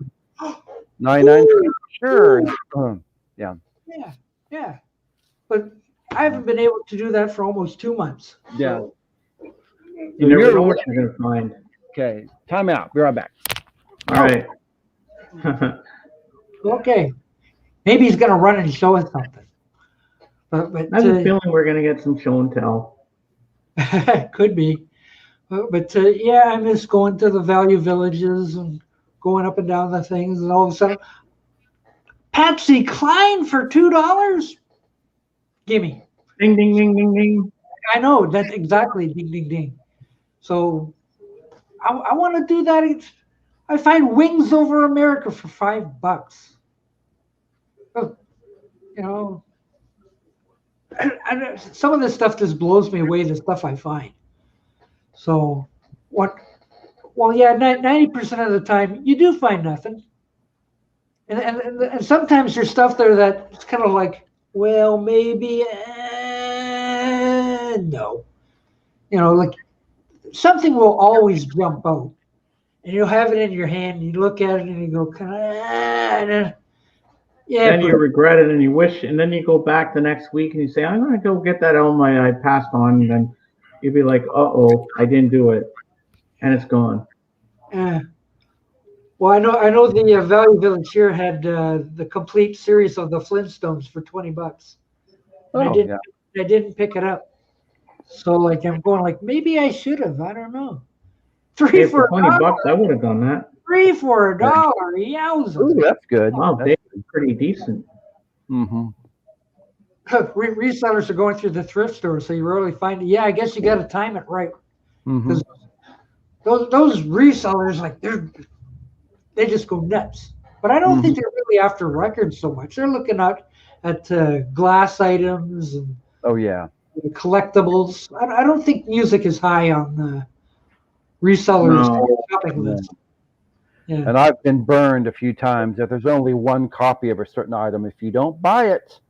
99. Sure. Yeah. But I haven't been able to do that for almost 2 months. Yeah. So. You never know what you're gonna find. Okay. Time out. Be right back. All right. Okay. Maybe he's gonna run and show us something. But I have a feeling we're gonna get some show and tell. Could be. But I miss going to the Value Villages and going up and down the things, and all of a sudden, Patsy Cline for $2. Gimme. Ding, ding, ding, ding, ding. I know that's exactly ding, ding, ding. So I want to do that. I find Wings Over America for $5. Oh, you know, some of this stuff just blows me away. The stuff I find. So what? Well, yeah, 90% of the time you do find nothing, and sometimes there's stuff there that it's kind of like, well, maybe no, like something will always jump out, and you'll have it in your hand, and you look at it, and you go, kind of, yeah. Then you regret it, and you wish, and then you go back the next week, and you say, "I'm gonna go get that album I passed on," and then you'd be like, "Uh-oh, I didn't do it," and it's gone. Well, I know the Value Village here had the complete series of the Flintstones for $20. I didn't pick it up. So like I'm going like maybe I should have. I don't know. $3 for $20, I would have done that. $3 for $1. Yowza. Ooh, that's good. Wow, they're pretty decent. Mm-hmm. Resellers are going through the thrift store, so you really find it. Yeah, I guess you got to time it right. Because those resellers, like they just go nuts. But I don't think they're really after records so much. They're looking at glass items and collectibles. I don't think music is high on the resellers' shopping list. Yeah. And I've been burned a few times. If there's only one copy of a certain item, if you don't buy it,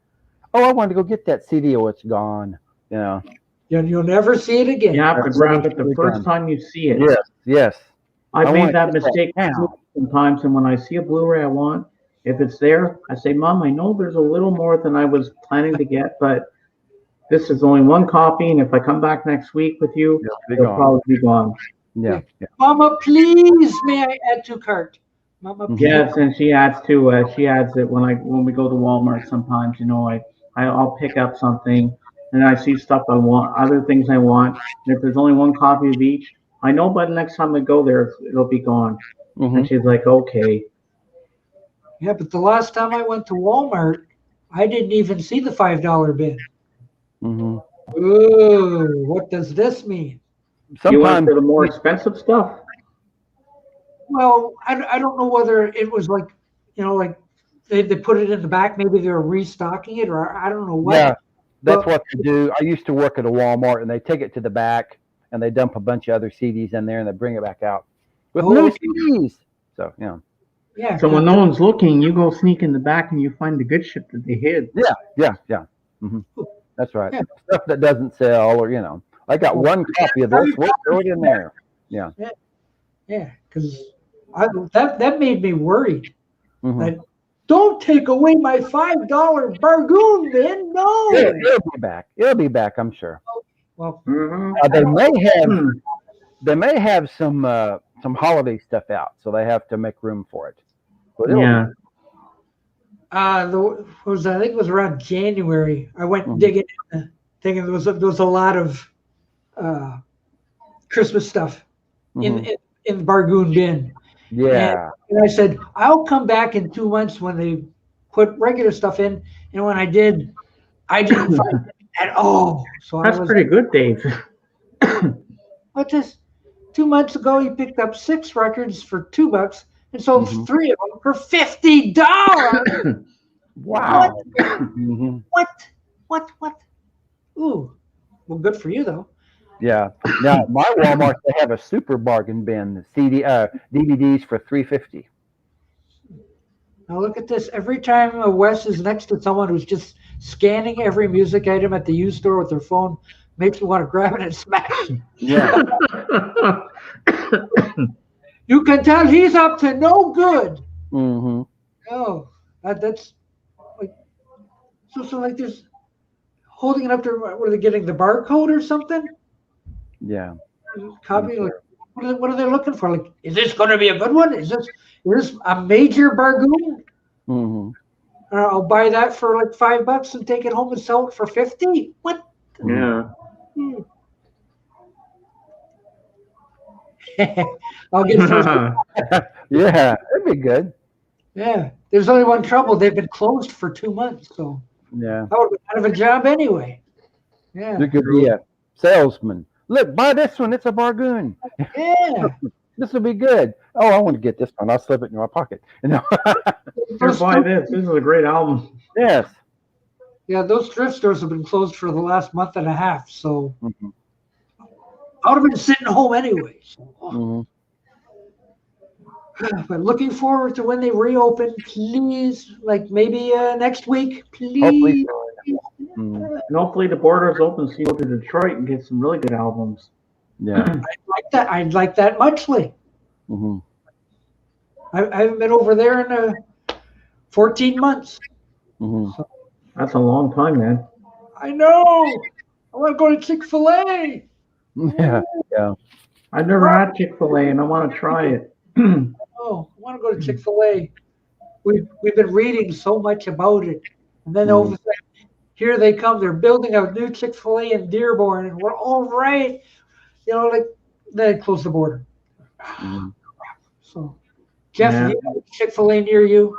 I wanted to go get that CD. Oh, it's gone. You'll never see it again. You have to grab it the first time you see it. Yes. I've made that mistake sometimes, and when I see a Blu-ray I want, if it's there, I say, Mom, I know there's a little more than I was planning to get, but this is only one copy, and if I come back next week with you, it'll probably be gone. Yeah. Mama, please, may I add to cart? Mama, please. Yes, and she adds to she adds it when we go to Walmart sometimes. I'll pick up something, and I see stuff I want, other things I want, and if there's only one copy of each, I know by the next time I go there, it'll be gone. And she's like, okay. Yeah, but the last time I went to Walmart, I didn't even see the $5 bin. Ooh, what does this mean? You went for the more expensive stuff? Well, I don't know whether it was like, like they put it in the back. Maybe they were restocking it, or I don't know what. Yeah, that's what they do. I used to work at a Walmart, and they take it to the back, and they dump a bunch of other CDs in there, and they bring it back out with new CDs. So, Yeah. So when no one's looking, you go sneak in the back, and you find the good shit that they hid. Yeah. That's right. Yeah. Stuff that doesn't sell, or I got one copy of this. We'll throw it in there. Yeah. Yeah, because that made me worried. That, don't take away my $5 bargoon bin. No. It'll be back. It'll be back, I'm sure. Well, they may have some holiday stuff out, so they have to make room for it. But I think it was around January. I went digging, thinking there was a lot of Christmas stuff in the bargoon bin. Yeah. And I said, I'll come back in 2 months when they put regular stuff in. And when I did, I didn't find it at all. So that's pretty good, Dave. What just 2 months ago, he picked up 6 records for $2 and sold 3 of them for $50. Wow. What? Ooh. Well, good for you, though. Yeah. Now, my Walmart, they have a super bargain bin, DVDs for $3.50. Now look at this. Every time Wes is next to someone who's just scanning every music item at the used store with their phone, makes me want to grab it and smash it. Yeah. You can tell he's up to no good. Oh, that's like so like there's holding it up to, what are they getting, the barcode or something? Yeah. Copy, like, what are they looking for? Like, is this going to be a good one? Is this a major bargoon? I'll buy that for like $5 and take it home and sell it for $50. What? Yeah. I'll get first. Yeah, that'd be good. Yeah. There's only one trouble. They've been closed for 2 months. So. Yeah. That would be kind of a job anyway. Yeah. You could be a salesman. Look, buy this one. It's a bargain. Yeah. This will be good. Oh, I want to get this one. I'll slip it in my pocket. Here, buy this. This is a great album. Yes. Yeah, those thrift stores have been closed for the last month and a half, so Mm-hmm. I would have been sitting home anyway. So. Mm-hmm. But looking forward to when they reopen, please. Like maybe next week, please. Hopefully. Mm-hmm. And hopefully the borders open so you go to Detroit and get some really good albums. Yeah. I'd like that muchly. Mm-hmm. I haven't been over there in 14 months. Mm-hmm. So, That's a long time, man. I know. I want to go to Chick-fil-A. Yeah. Yeah. I've never had Chick-fil-A and I want to try it. Oh, I want to go to Chick-fil-A. We've been reading so much about it, and then over there, here they come. They're building a new Chick-fil-A in Dearborn, and we're all right. You know, like they close the border. Mm-hmm. So, Jeff, Yeah. do you have a Chick-fil-A near you?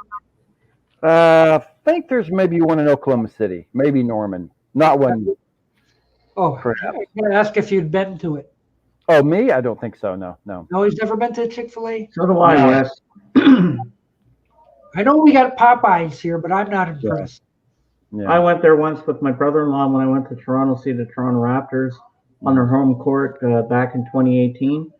I think there's maybe one in Oklahoma City, maybe Norman, not one. Oh, Perhaps. I was going to ask if you'd been to it. Oh, me? I don't think so. No. No, he's never been to Chick-fil-A. So do I, No. Wes. I know we got Popeyes here, but I'm not impressed. Yeah. I went there once with my brother-in-law when I went to Toronto to see the Toronto Raptors on their home court back in 2018.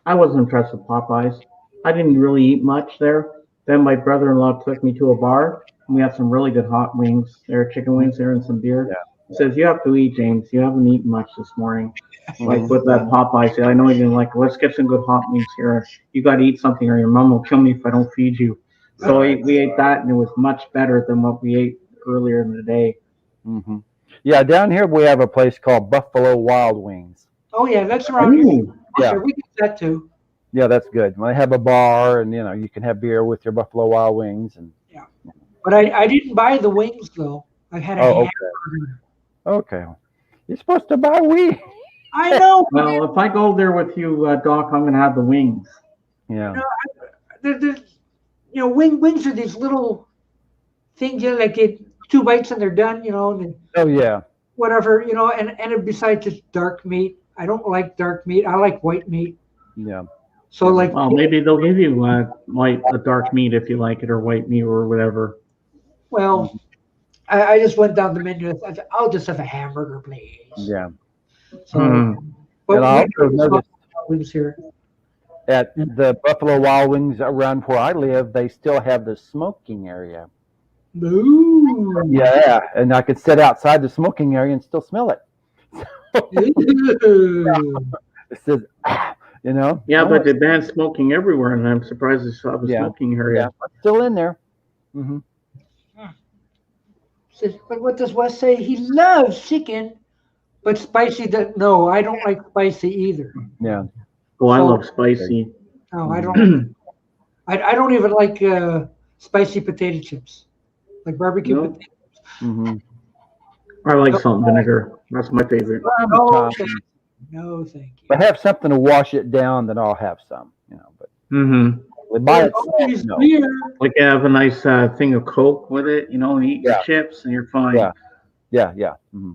I wasn't impressed with Popeyes. I didn't really eat much there. Then my brother-in-law took me to a bar, and we had some really good hot wings there, chicken wings there, and some beer. Yeah. He says, you have to eat, James. You haven't eaten much this morning. Like with that Popeyes. I know you didn't like, let's get some good hot wings here. You got to eat something or your mom will kill me if I don't feed you. So we ate that, and it was much better than what we ate earlier in the day. Mm-hmm. Yeah, down here we have a place called Buffalo Wild Wings. Oh, yeah, that's around here. Ooh. Yeah. Sure, we get that too. Yeah, that's good. They have a bar, and you can have beer with your Buffalo Wild Wings. And But I didn't buy the wings, though. I had a hamburger. Okay. You're supposed to buy wings. I know. Well, if I go there with you, Doc, I'm going to have the wings. Yeah. Wings are these little things, like get 2 bites and they're done, and Oh yeah. whatever, and besides just dark meat. I don't like dark meat. I like white meat. Yeah. So like, Well, maybe they'll give you a dark meat if you like it, or white meat, or whatever. well, I just went down the menu. I said, I'll just have a hamburger, please. Yeah. So, but And I we also noticed wings here. at the Buffalo Wild Wings around where I live, they still have the smoking area. Ooh. Yeah, and I could sit outside the smoking area and still smell it. Ooh. It says, Yeah, but they banned smoking everywhere, and I'm surprised they still have a smoking area. Yeah, it's still in there. Mm-hmm. But what does Wes say? He loves chicken, but spicy. No, I don't like spicy either. Yeah. Oh, I love spicy. No, I don't. I don't even like spicy potato chips, like barbecue No. potato. Mm-hmm. I like salt and vinegar. That's my favorite. No, thank you. No, thank you. But have something to wash it down, then I'll have some. But Mm-hmm. by Always itself, no. beer. Like you have a nice thing of Coke with it, and eat your chips, and you're fine. Yeah. Yeah. Mm-hmm.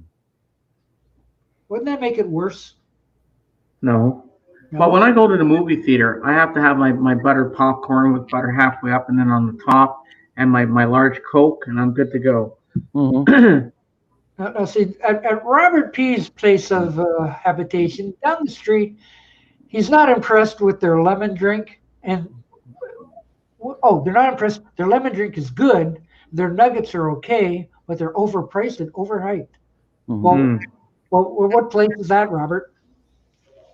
Wouldn't that make it worse? No. No? But when I go to the movie theater, I have to have my buttered popcorn with butter halfway up and then on the top, and my large Coke, and I'm good to go. Mm-hmm. Now, see, at Robert P.'s place of habitation down the street, he's not impressed with their lemon drink. And, they're not impressed. Their lemon drink is good. Their nuggets are okay, but they're overpriced and overhyped. Mm-hmm. Well, what place is that, Robert?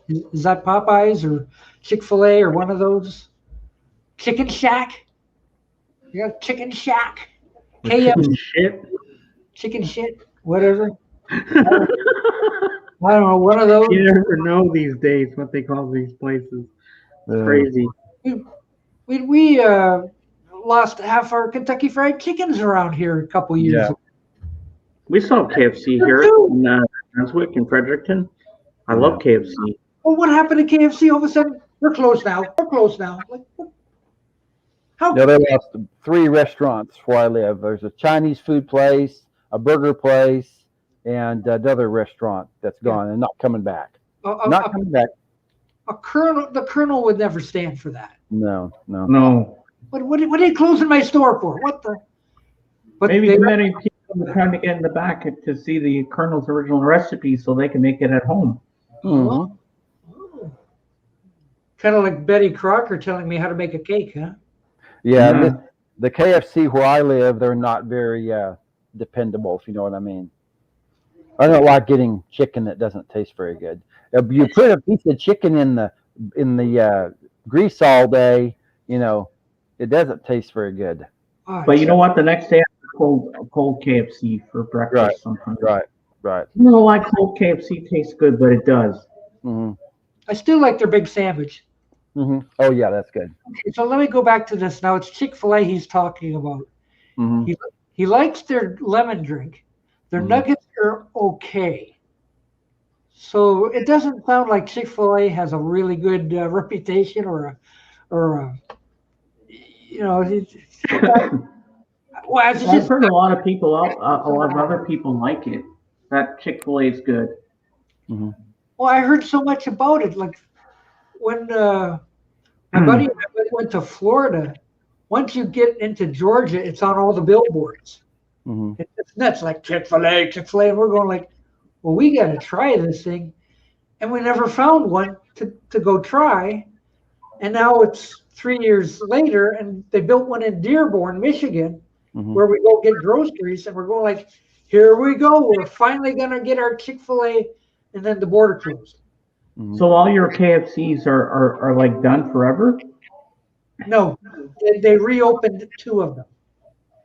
Is that Popeyes or Chick-fil-A or one of those? Chicken Shack? You got Chicken Shack? KFC? Chicken shit? Whatever. I don't know. One of those. You never know these days what they call these places. It's crazy. We lost half our Kentucky Fried Chickens around here a couple years ago. We saw KFC here in Brunswick and Fredericton. I love KFC. Well, what happened to KFC? All of a sudden, we're closed now. Like, how? Yeah, they lost 3 restaurants where I live. There's a Chinese food place, a burger place, and another restaurant that's gone and not coming back. Not coming back. The Colonel would never stand for that. No. What are you closing my store for? What the? But maybe many people are trying to get in the back to see the Colonel's original recipe so they can make it at home. Mm-hmm. Kind of like Betty Crocker telling me how to make a cake, huh? Yeah. The KFC where I live, they're not very dependable, if you know what I mean. I don't like getting chicken that doesn't taste very good. If you put a piece of chicken in the grease all day, it doesn't taste very good. But you know what? The next day, I cold KFC for breakfast sometimes. Right. No, like cold KFC tastes good, but it does. Mm-hmm. I still like their big sandwich. Mm-hmm. Oh yeah, that's good. Okay, so let me go back to this now. It's Chick-fil-A he's talking about. Mm-hmm. He likes their lemon drink. Their nuggets are okay. So it doesn't sound like Chick-fil-A has a really good reputation or well, I've heard a lot of people, a lot of other people like it. That Chick-fil-A is good. Mm-hmm. Well, I heard so much about it. Like when my buddy and I went to Florida, once you get into Georgia, it's on all the billboards. Mm-hmm. It's nuts, like Chick-fil-A, and we're going like, well, we got to try this thing. And we never found one to go try. And now it's 3 years later, and they built one in Dearborn, Michigan, where we go get groceries. And we're going like, here we go. We're finally going to get our Chick-fil-A. And then the border closed. So all your KFCs are like done forever? No, they reopened 2 of them.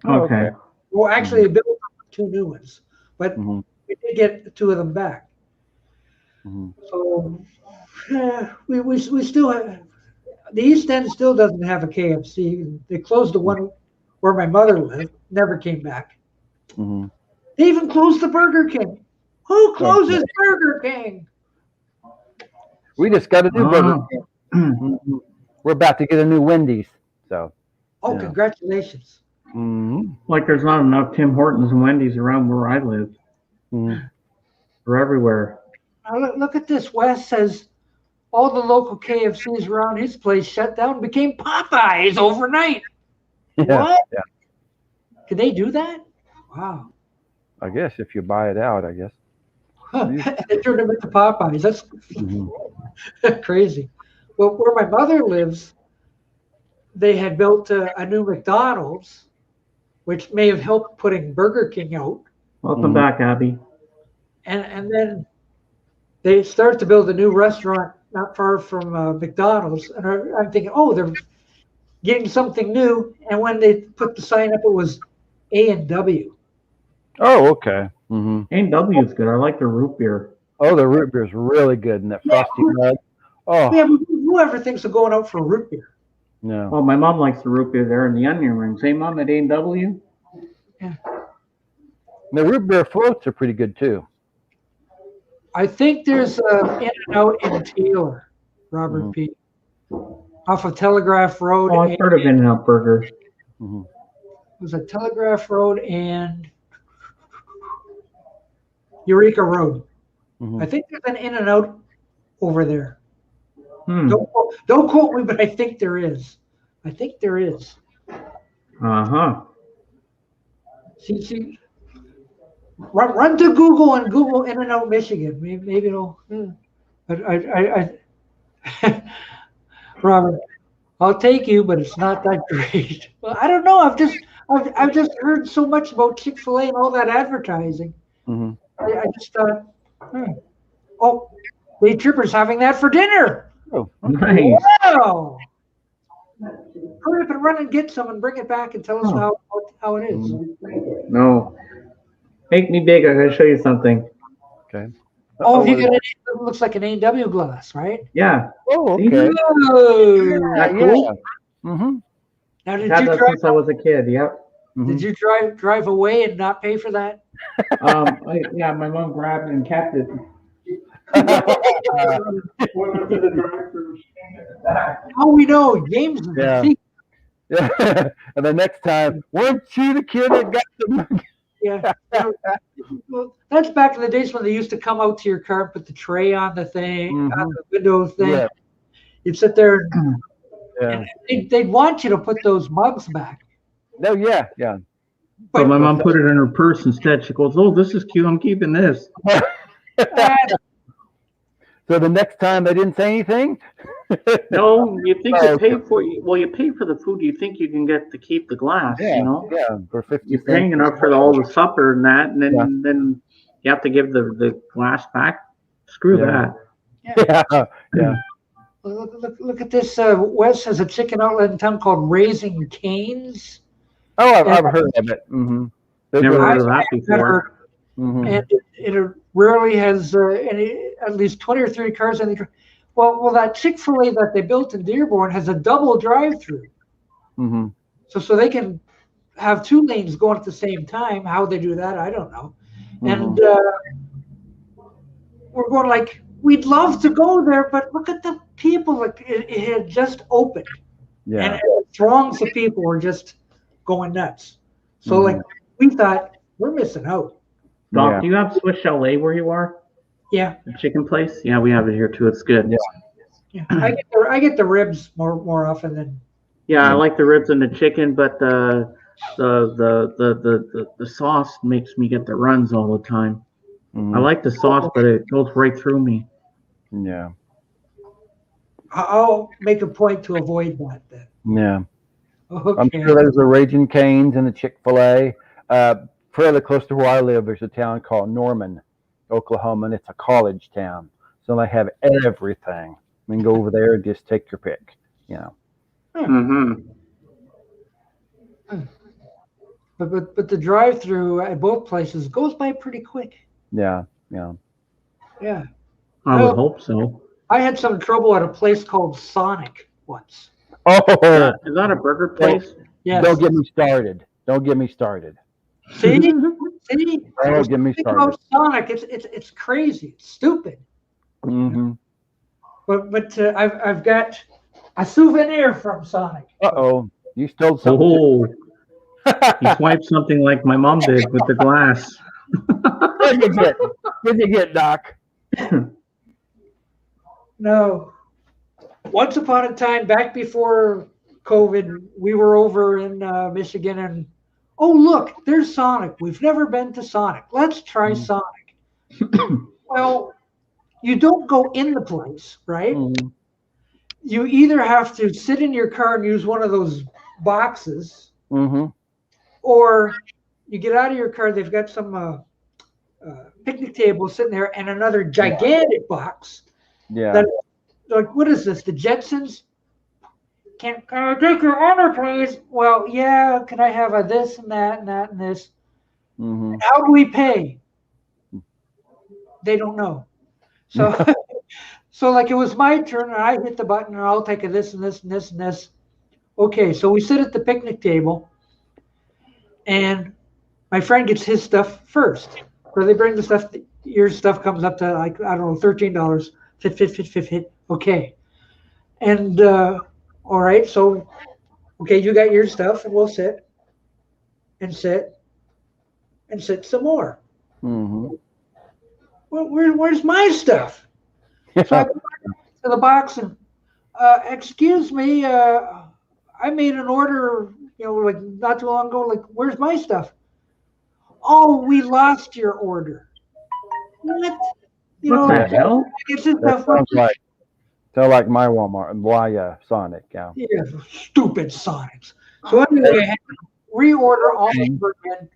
Okay. Well, actually, they built 2 new ones, but we did get 2 of them back. So we still have, the East End still doesn't have a KFC. They closed the one where my mother lived, never came back. They even closed the Burger King. Who closes Burger King? We just got a new Burger King. We're about to get a new Wendy's. So. Congratulations. Like there's not enough Tim Hortons and Wendy's around where I live. They're everywhere. Now look at this. Wes says all the local KFCs around his place shut down and became Popeyes overnight. Yeah, what? Yeah. Can they do that? Wow. I guess if you buy it out, I guess. They turned them into Popeyes. That's crazy. Well, where my mother lives, they had built a new McDonald's, which may have helped putting Burger King out. Welcome back, Abby. And then they started to build a new restaurant not far from McDonald's. And I'm thinking, oh, they're getting something new. And when they put the sign up, it was A&W. Oh, okay. A&W is good. I like the root beer. Oh, the root beer is really good, and that frosty nut. Oh, yeah. Whoever thinks of going out for root beer? No. Well, my mom likes the root beer there and the onion rings. Hey, Mom, at A&W? Yeah. The root beer floats are pretty good too. I think there's In-N-Out in Taylor, Robert P. Off of Telegraph Road. Oh, I've heard of In-N-Out burgers. It was a Telegraph Road and Eureka Road. I think there's an In-N-Out over there. Don't quote me, but I think there is. See, run to Google and Google In-N-Out Michigan. Maybe it'll. But I Robert, I'll take you, but it's not that great. Well, I don't know. I've just heard so much about Chick-fil-A and all that advertising. I just thought, oh, Lee Tripper's having that for dinner. Oh, nice. Wow. Hurry up and run and get some and bring it back and tell us how it is. No. Make me big. I'm going to show you something. Okay. Oh, you got it looks like an A&W glass, right? Yeah. Oh, okay. That's cool. Now, did I've had you that drive? since I was a kid. Yep. Did you drive away and not pay for that? Yeah, my mom grabbed it and kept it. Oh, we know James. Yeah. And the next time, weren't you the kid that got the Yeah. Well, that's back in the days when they used to come out to your car and put the tray on the thing, on the window thing. Yeah. You'd sit there Yeah. and they'd want you to put those mugs back. No, yeah, yeah. But my mom put it in her purse instead. She goes, "Oh, this is cute. I'm keeping this." So the next time they didn't say anything? No, you think you pay for you pay for the food. You think you can get to keep the glass, Yeah, you know? yeah, for 50 You're cents. paying enough for all the supper and that, and then you have to give the glass back. Screw that. Yeah. Look at this. Wes has a chicken outlet in town called Raising Cane's. Oh, I've heard of it. Mm-hmm. Never heard of that before. Mm-hmm. And it rarely has at least 20 or 30 cars in the. Well, that Chick-fil-A that they built in Dearborn has a double drive-through. Mm-hmm. So they can have 2 lanes going at the same time. How they do that, I don't know. Mm-hmm. And we're going like, we'd love to go there, but look at the people. Like it had just opened. Yeah. And throngs of people were just going nuts. So like we thought, we're missing out. Doc, do you have Swiss Chalet where you are? Yeah. The chicken place? Yeah, we have it here too. It's good. Yeah. I get the ribs more often than. Yeah, I like the ribs and the chicken, but the sauce makes me get the runs all the time. I like the sauce, but it goes right through me. Yeah. I'll make a point to avoid that then. Yeah. Okay. I'm sure there's the Raging Cane's and the Chick-fil-A. Fairly close to where I live, there's a town called Norman, Oklahoma, and it's a college town. So they have everything. You can go over there and just take your pick, you know. But the drive-through at both places goes by pretty quick. Yeah. Yeah. I would hope so. I had some trouble at a place called Sonic once. Oh, Is that a burger place? Yes. Don't get me started. Don't get me started. See? Don't get me started. Sonic, it's crazy. It's stupid. Mm-hmm. But I've got a souvenir from Sonic. Uh-oh. You stole something. Oh, you swiped something like my mom did with the glass. What'd you get, Doc? No. Once upon a time, back before COVID, we were over in Michigan, and oh look, there's Sonic. We've never been to Sonic. Let's try Sonic. Well, you don't go in the place, right? You either have to sit in your car and use one of those boxes, or you get out of your car. They've got some picnic table sitting there and another gigantic box. Yeah. That, like, what is this? The Jetsons? Can I take your order, please? Well, yeah. Can I have a this and that and that and this? How do we pay? They don't know. So, so like it was my turn, and I hit the button, and I'll take a this and this and this and this. Okay, so we sit at the picnic table, and my friend gets his stuff first. So they bring the stuff. Your stuff comes up to like I don't know, $13. Fit. Okay, and all right. So, okay, you got your stuff, and we'll sit some more. Well, where's my stuff? So I go to the box and, excuse me, I made an order, like not too long ago. Like, where's my stuff? Oh, we lost your order. What? What the hell? Sound like my Walmart, why Sonic, yeah. Yeah, stupid Sonics. So anyway, I had to reorder all over again.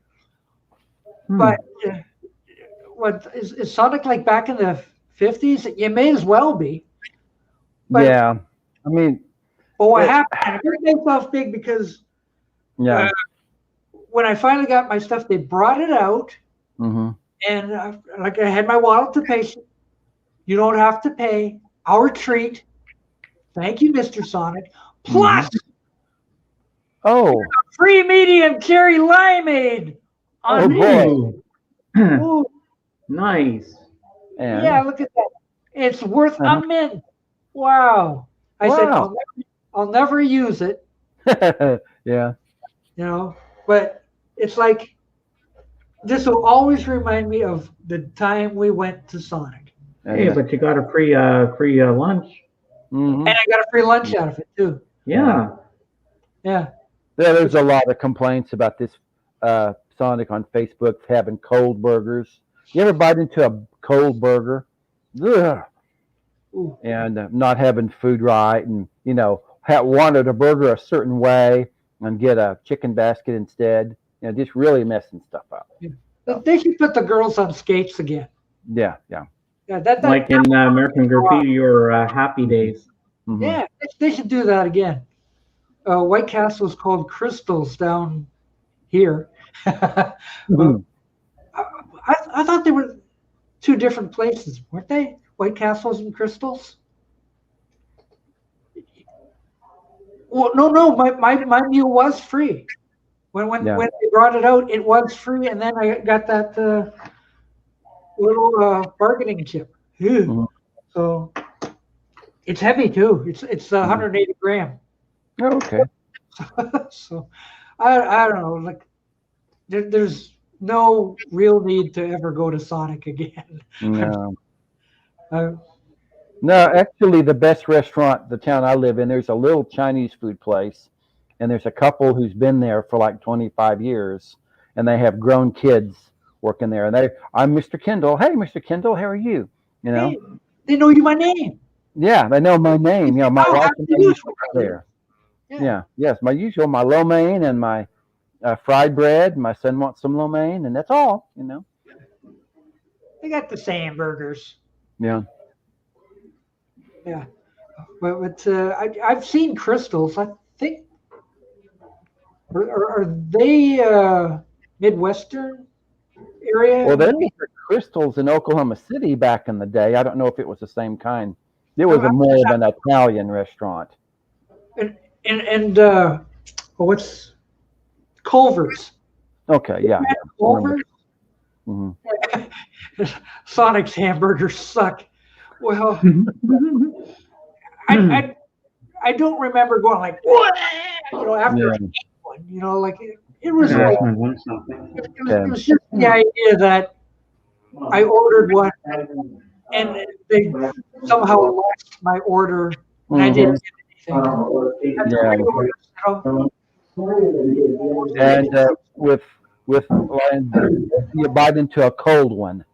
But what is Sonic like back in the 50s? You may as well be. But, yeah, I mean. But what happened? I made myself big because when I finally got my stuff, they brought it out, and like I had my wallet to pay. You don't have to pay. Our treat. Thank you, Mr. Sonic. Plus, free medium cherry limeade. Oh boy! Ooh. Nice. Yeah, look at that. It's worth a mint. Wow. I said I'll never use it. Yeah. But it's like this will always remind me of the time we went to Sonic. Hey, but you got a free lunch. Mm-hmm. And I got a free lunch out of it too. Yeah. Yeah. Yeah, there's a lot of complaints about this Sonic on Facebook having cold burgers. You ever bite into a cold burger? Ugh. And not having food right, and wanted a burger a certain way and get a chicken basket instead. Just really messing stuff up. Yeah. They should put the girls on skates again. Yeah. Yeah, that Like in American Graffiti or Happy Days. Mm-hmm. Yeah, they should do that again. White Castle is called Crystals down here. Mm-hmm. I thought they were two different places, weren't they? White Castles and Crystals. Well, no. My meal was free. When they brought it out, it was free, and then I got that little bargaining chip. Mm-hmm. So it's heavy too. It's 180 gram. Oh, okay. So I don't know. Like there's no real need to ever go to Sonic again. No. No, actually, the best restaurant, the town I live in, there's a little Chinese food place, and there's a couple who's been there for like 25 years, and they have grown kids working there. And I'm Mr. Kendall. Hey, Mr. Kendall, how are you? Hey, they know you by name. Yeah, they know my name. My wife and my usual there. Yeah. Yes, my usual, my lo mein and my fried bread. My son wants some lo mein, and that's all. They got the same burgers. Yeah. Yeah, but I've seen Crystals. I think are they Midwestern area? Well, there were Crystals in Oklahoma City back in the day. I don't know if it was the same kind. It was more of an Italian restaurant. And what's Culver's? Okay, yeah. Culver's. Mm-hmm. Sonic's hamburgers suck. Well, I don't remember going like after one. Like it was like it was just the idea that I ordered one and they somehow lost my order and I didn't get anything. And with you bite into a cold one.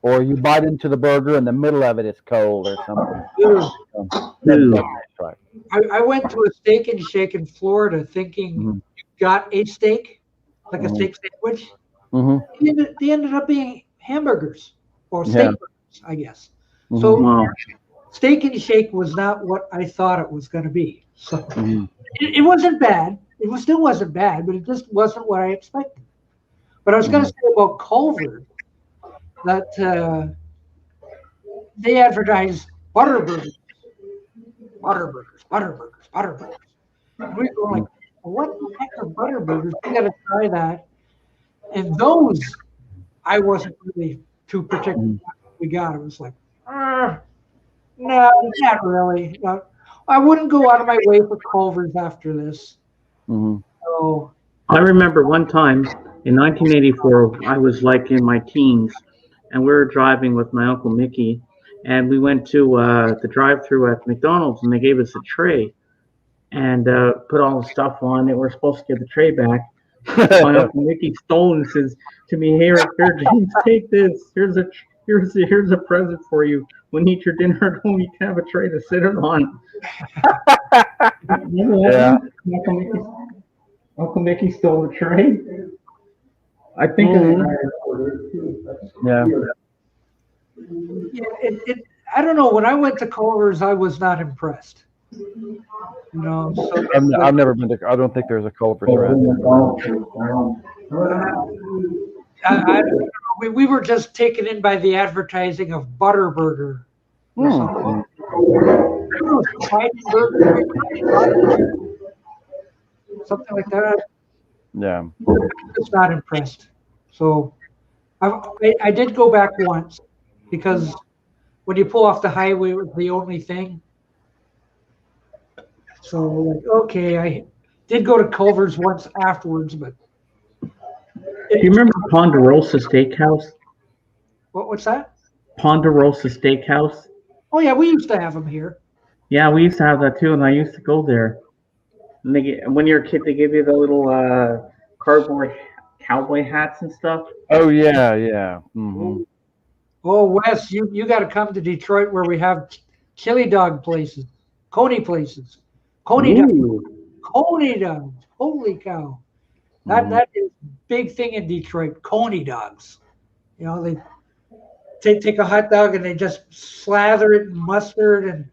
Or you bite into the burger and the middle of it is cold or something. I went to a Steak and Shake in Florida thinking you got a steak, like a steak sandwich. Mm-hmm. They ended up being hamburgers or steak burgers, I guess. So Steak and Shake was not what I thought it was going to be. So it wasn't bad. It still wasn't bad, but it just wasn't what I expected. But I was going to say about Culver, that they advertise Butterburgers. And we go like, what the heck are Butterburgers? We got to try that. And those, I wasn't really too particular what we got. It was like, no, not really. No. I wouldn't go out of my way for Culver's after this. So I remember one time in 1984, I was like in my teens, and we were driving with my Uncle Mickey, and we went to the drive-thru at McDonald's, and they gave us a tray and put all the stuff on it. We're supposed to get the tray back. My Uncle Mickey stole and says to me, "Here, James, take this. Here's a present for you. When you eat your dinner at home, you can have a tray to sit it on." Yeah. Uncle Mickey stole the tray. I think. Yeah. I don't know. When I went to Culver's, I was not impressed. So I've never been to. I don't think there's a Culver's around here. We were just taken in by the advertising of Butterburger. Something like that. Yeah. I was not impressed. So I did go back once because when you pull off the highway, it was the only thing. So okay, I did go to Culver's once afterwards, but you remember Ponderosa Steakhouse? What's that? Ponderosa Steakhouse. Oh yeah, we used to have them here. Yeah, we used to have that too, and I used to go there. And when you're a kid, they give you the little cardboard cowboy hats and stuff. Oh yeah, yeah. Mm-hmm. Oh, Wes, you got to come to Detroit where we have chili dog places, coney places, coney dogs. Coney dogs. Holy cow! That is a big thing in Detroit. Coney dogs. You know, they take a hot dog and they just slather it in mustard and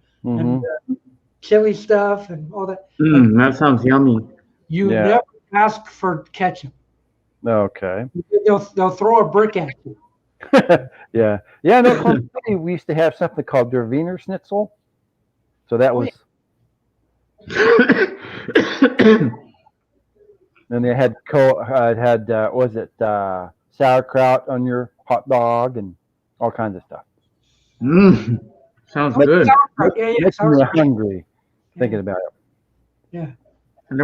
chili stuff and all that. That sounds yummy. You never ask for ketchup. Okay. They'll throw a brick at you. Yeah. In Oklahoma City, we used to have something called der Wiener Schnitzel. So that was. And they had sauerkraut on your hot dog and all kinds of stuff. Sounds good. Makes me hungry thinking about it. Yeah. And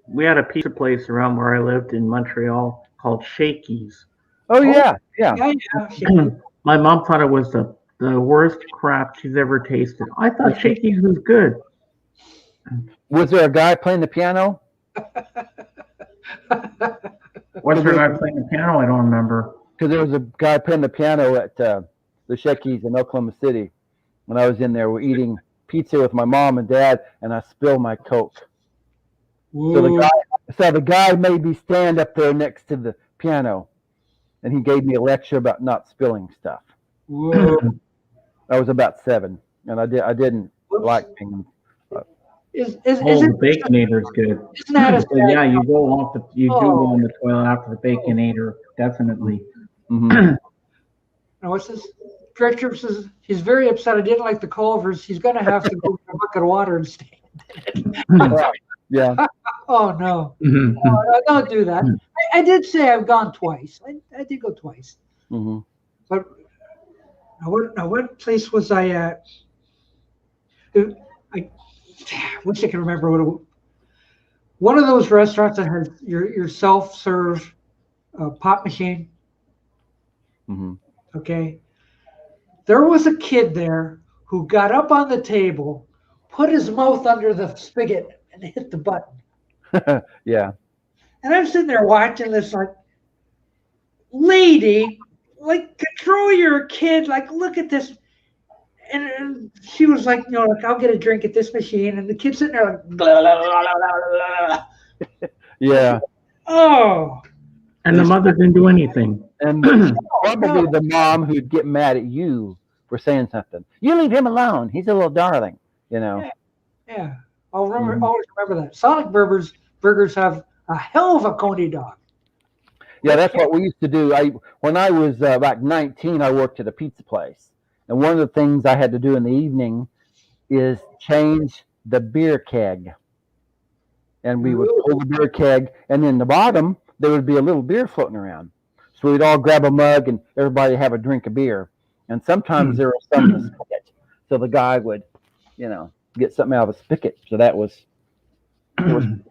we had a pizza place around where I lived in Montreal called Shakey's. Oh yeah. My mom thought it was the worst crap she's ever tasted. I thought Shakey's was good. Was there a guy playing the piano? Was there a guy playing the piano? I don't remember. Because there was a guy playing the piano at the Shakey's in Oklahoma City. When I was in there, we're eating pizza with my mom and dad, and I spilled my Coke. So the guy made me stand up there next to the piano, and he gave me a lecture about not spilling stuff. I was about 7, and I didn't like being. The Baconator's good. Isn't that yeah, you go go on the toilet after the Baconator, definitely. Now what's this? Director says he's very upset. I didn't like the Culvers. He's going to have to go get a bucket of water and stand. Yeah. Oh no! Don't do that. I did say I've gone twice. I did go twice. But now what place was I at? I wish I could remember what it was. One of those restaurants that has your self-serve pop machine. Okay. There was a kid there who got up on the table, put his mouth under the spigot, and hit the button. Yeah. And I'm sitting there watching this, like, lady, like, control your kid. Like, look at this. And she was like, like, I'll get a drink at this machine. And the kid's sitting there like, blah, blah, blah, blah, blah. Yeah. Oh. And the mother didn't do anything. And probably the mom who'd get mad at you for saying something. You leave him alone. He's a little darling, Yeah. Always remember that. Sonic Burgers have a hell of a coney dog. Yeah, that's what we used to do. When I was about 19, I worked at a pizza place. And one of the things I had to do in the evening is change the beer keg. And we would pull the beer keg, and in the bottom, there would be a little beer floating around. So we'd all grab a mug and everybody have a drink of beer. And sometimes there was some in the spigot. So the guy would, get something out of a spigot. So it was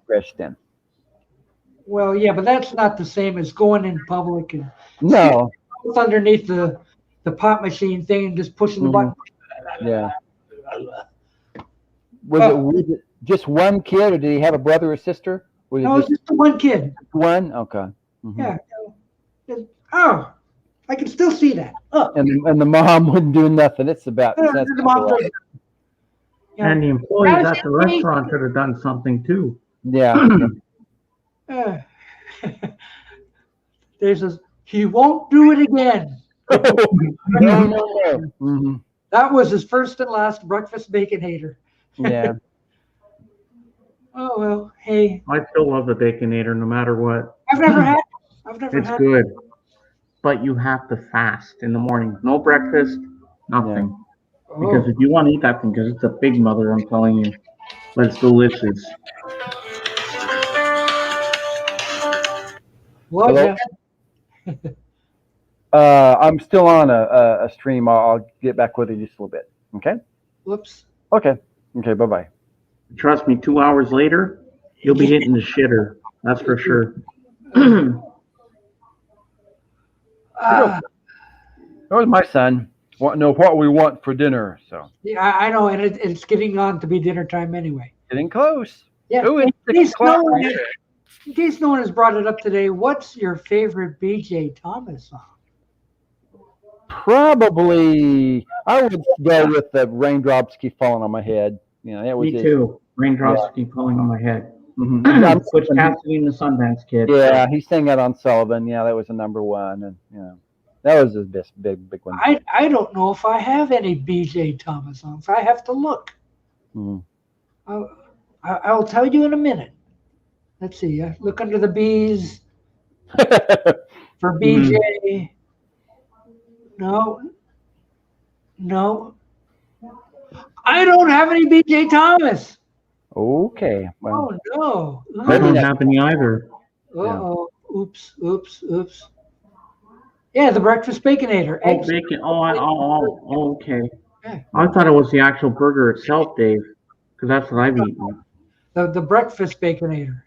fresh then. Well, yeah, but that's not the same as going in public and underneath the pop machine thing and just pushing the button. Yeah. Was it just one kid, or did he have a brother or sister? No, it was just one kid. One? Okay. Yeah. Oh, I can still see that. Oh. And the mom wouldn't do nothing. It's about. The mom does. And the employees at the restaurant could have done something too. Yeah. He won't do it again. No. That was his first and last breakfast Baconator. Yeah. Oh well, hey. I still love the Baconator no matter what. I've never had it. It's good. But you have to fast in the morning. No breakfast, nothing. Yeah. Because if you want to eat that thing, because it's a big mother, I'm telling you. But it's delicious. Well, I'm still on a stream. I'll get back with you just a little bit. Okay? Whoops. Okay, bye-bye. Trust me, 2 hours later, you'll be hitting the shitter. That's for sure. That was my son. Want to know what we want for dinner? So Yeah, I know, and it's getting on to be dinner time anyway. getting close. Yeah. Ooh, it's In 6 o'clock. case no one has brought it up today, what's your favorite BJ Thomas song? Probably, I would go with the raindrops keep falling on my head. You know, that was Me it. too. Raindrops keep falling on my head. Mhm. Butch Cassidy and the Sundance Kid. Yeah, he sang that on Sullivan. Yeah, that was the number one, and that was his best big one. I don't know if I have any BJ Thomas songs. I have to look. Mhm. I'll tell you in a minute. Let's see. Look under the B's for BJ. No. I don't have any BJ Thomas. Okay. Well, Oh no. I don't have any either. Uh-oh. Oops. Yeah, the breakfast baconator. Oh, Eggs. bacon. Oh, okay. Yeah. I thought it was the actual burger itself, Dave, because that's what I've eaten. The breakfast baconator.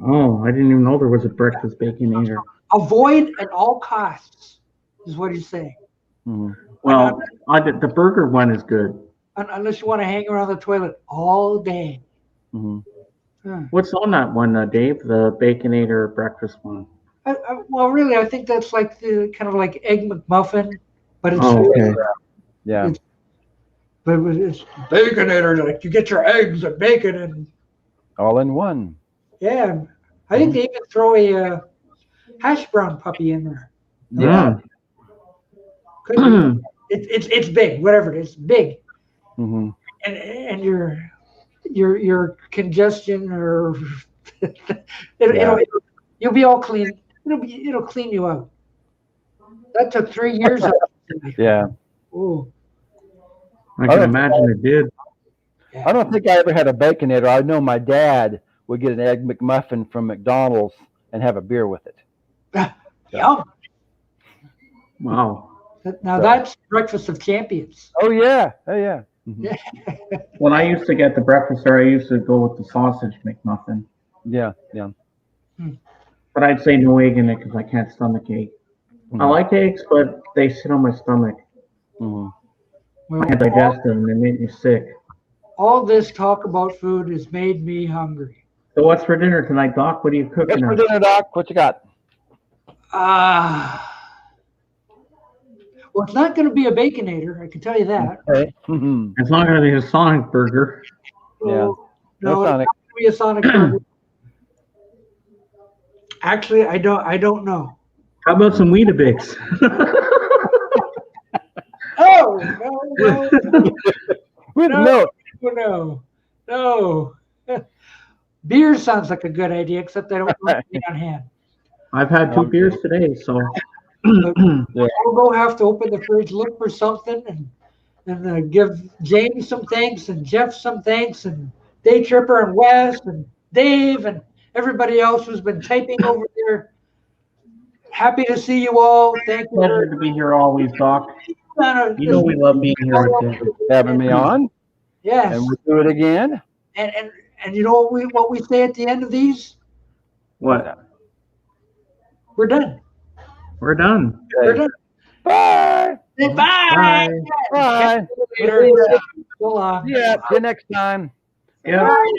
Oh, I didn't even know there was a breakfast baconator. Avoid at all costs, is what he's saying. mhm. Well, the burger one is good. Unless you want to hang around the toilet all day. Mhm. What's on that one, Dave? The baconator breakfast one. Well, really, I think that's like the kind of like egg McMuffin, but it's okay. Yeah. it's baconator. Like you get your eggs and bacon and All in one. yeah. I think they even throw a hash brown puppy in there. Yeah. Could be. It's big, whatever it is, big, Mhm. and your congestion or you'll be all clean. It'll clean you out. That took 3 years. Yeah. Oh, I can imagine it did. I don't think I ever had a baconator. I know my dad would get an egg McMuffin from McDonald's and have a beer with it. yum. Wow. Now that's breakfast of champions. Oh yeah. Oh yeah. Mhm. When I used to get the breakfast there, I used to go with the sausage McMuffin. Yeah. But I'd say no egg in it because I can't stomach egg. I like eggs, but they sit on my stomach. Mhm. Well, I can't digest them and they make me sick. all this talk about food has made me hungry. So what's for dinner tonight, Doc? What are you What's cooking? for dinner, Doc? What you got? Well, it's not going to be a baconator. I can tell you that. Okay. Mhm. It's not going to be a Sonic burger. Yeah. No, No it's Sonic. not going to be a Sonic burger. Actually, I don't know. How about some Weetabix? Oh no. With No, no. Beer sounds like a good idea, except I don't want to be on hand. I've had 2 beers today, so We'll have to open the fridge, look for something, and give James some thanks, and Jeff some thanks, and Day Tripper, and Wes, and Dave, and everybody else who's been typing over there. Happy to see you all. Thank you. pleasure to be here always, Doc. You know we love being here with you. having me on, Yes. and we'll do it again. And you know what we say at the end of these? What? We're done. We're done. We're done. Bye. Say bye. Bye. Later. So long. Yeah. See you next time. Yeah. Bye.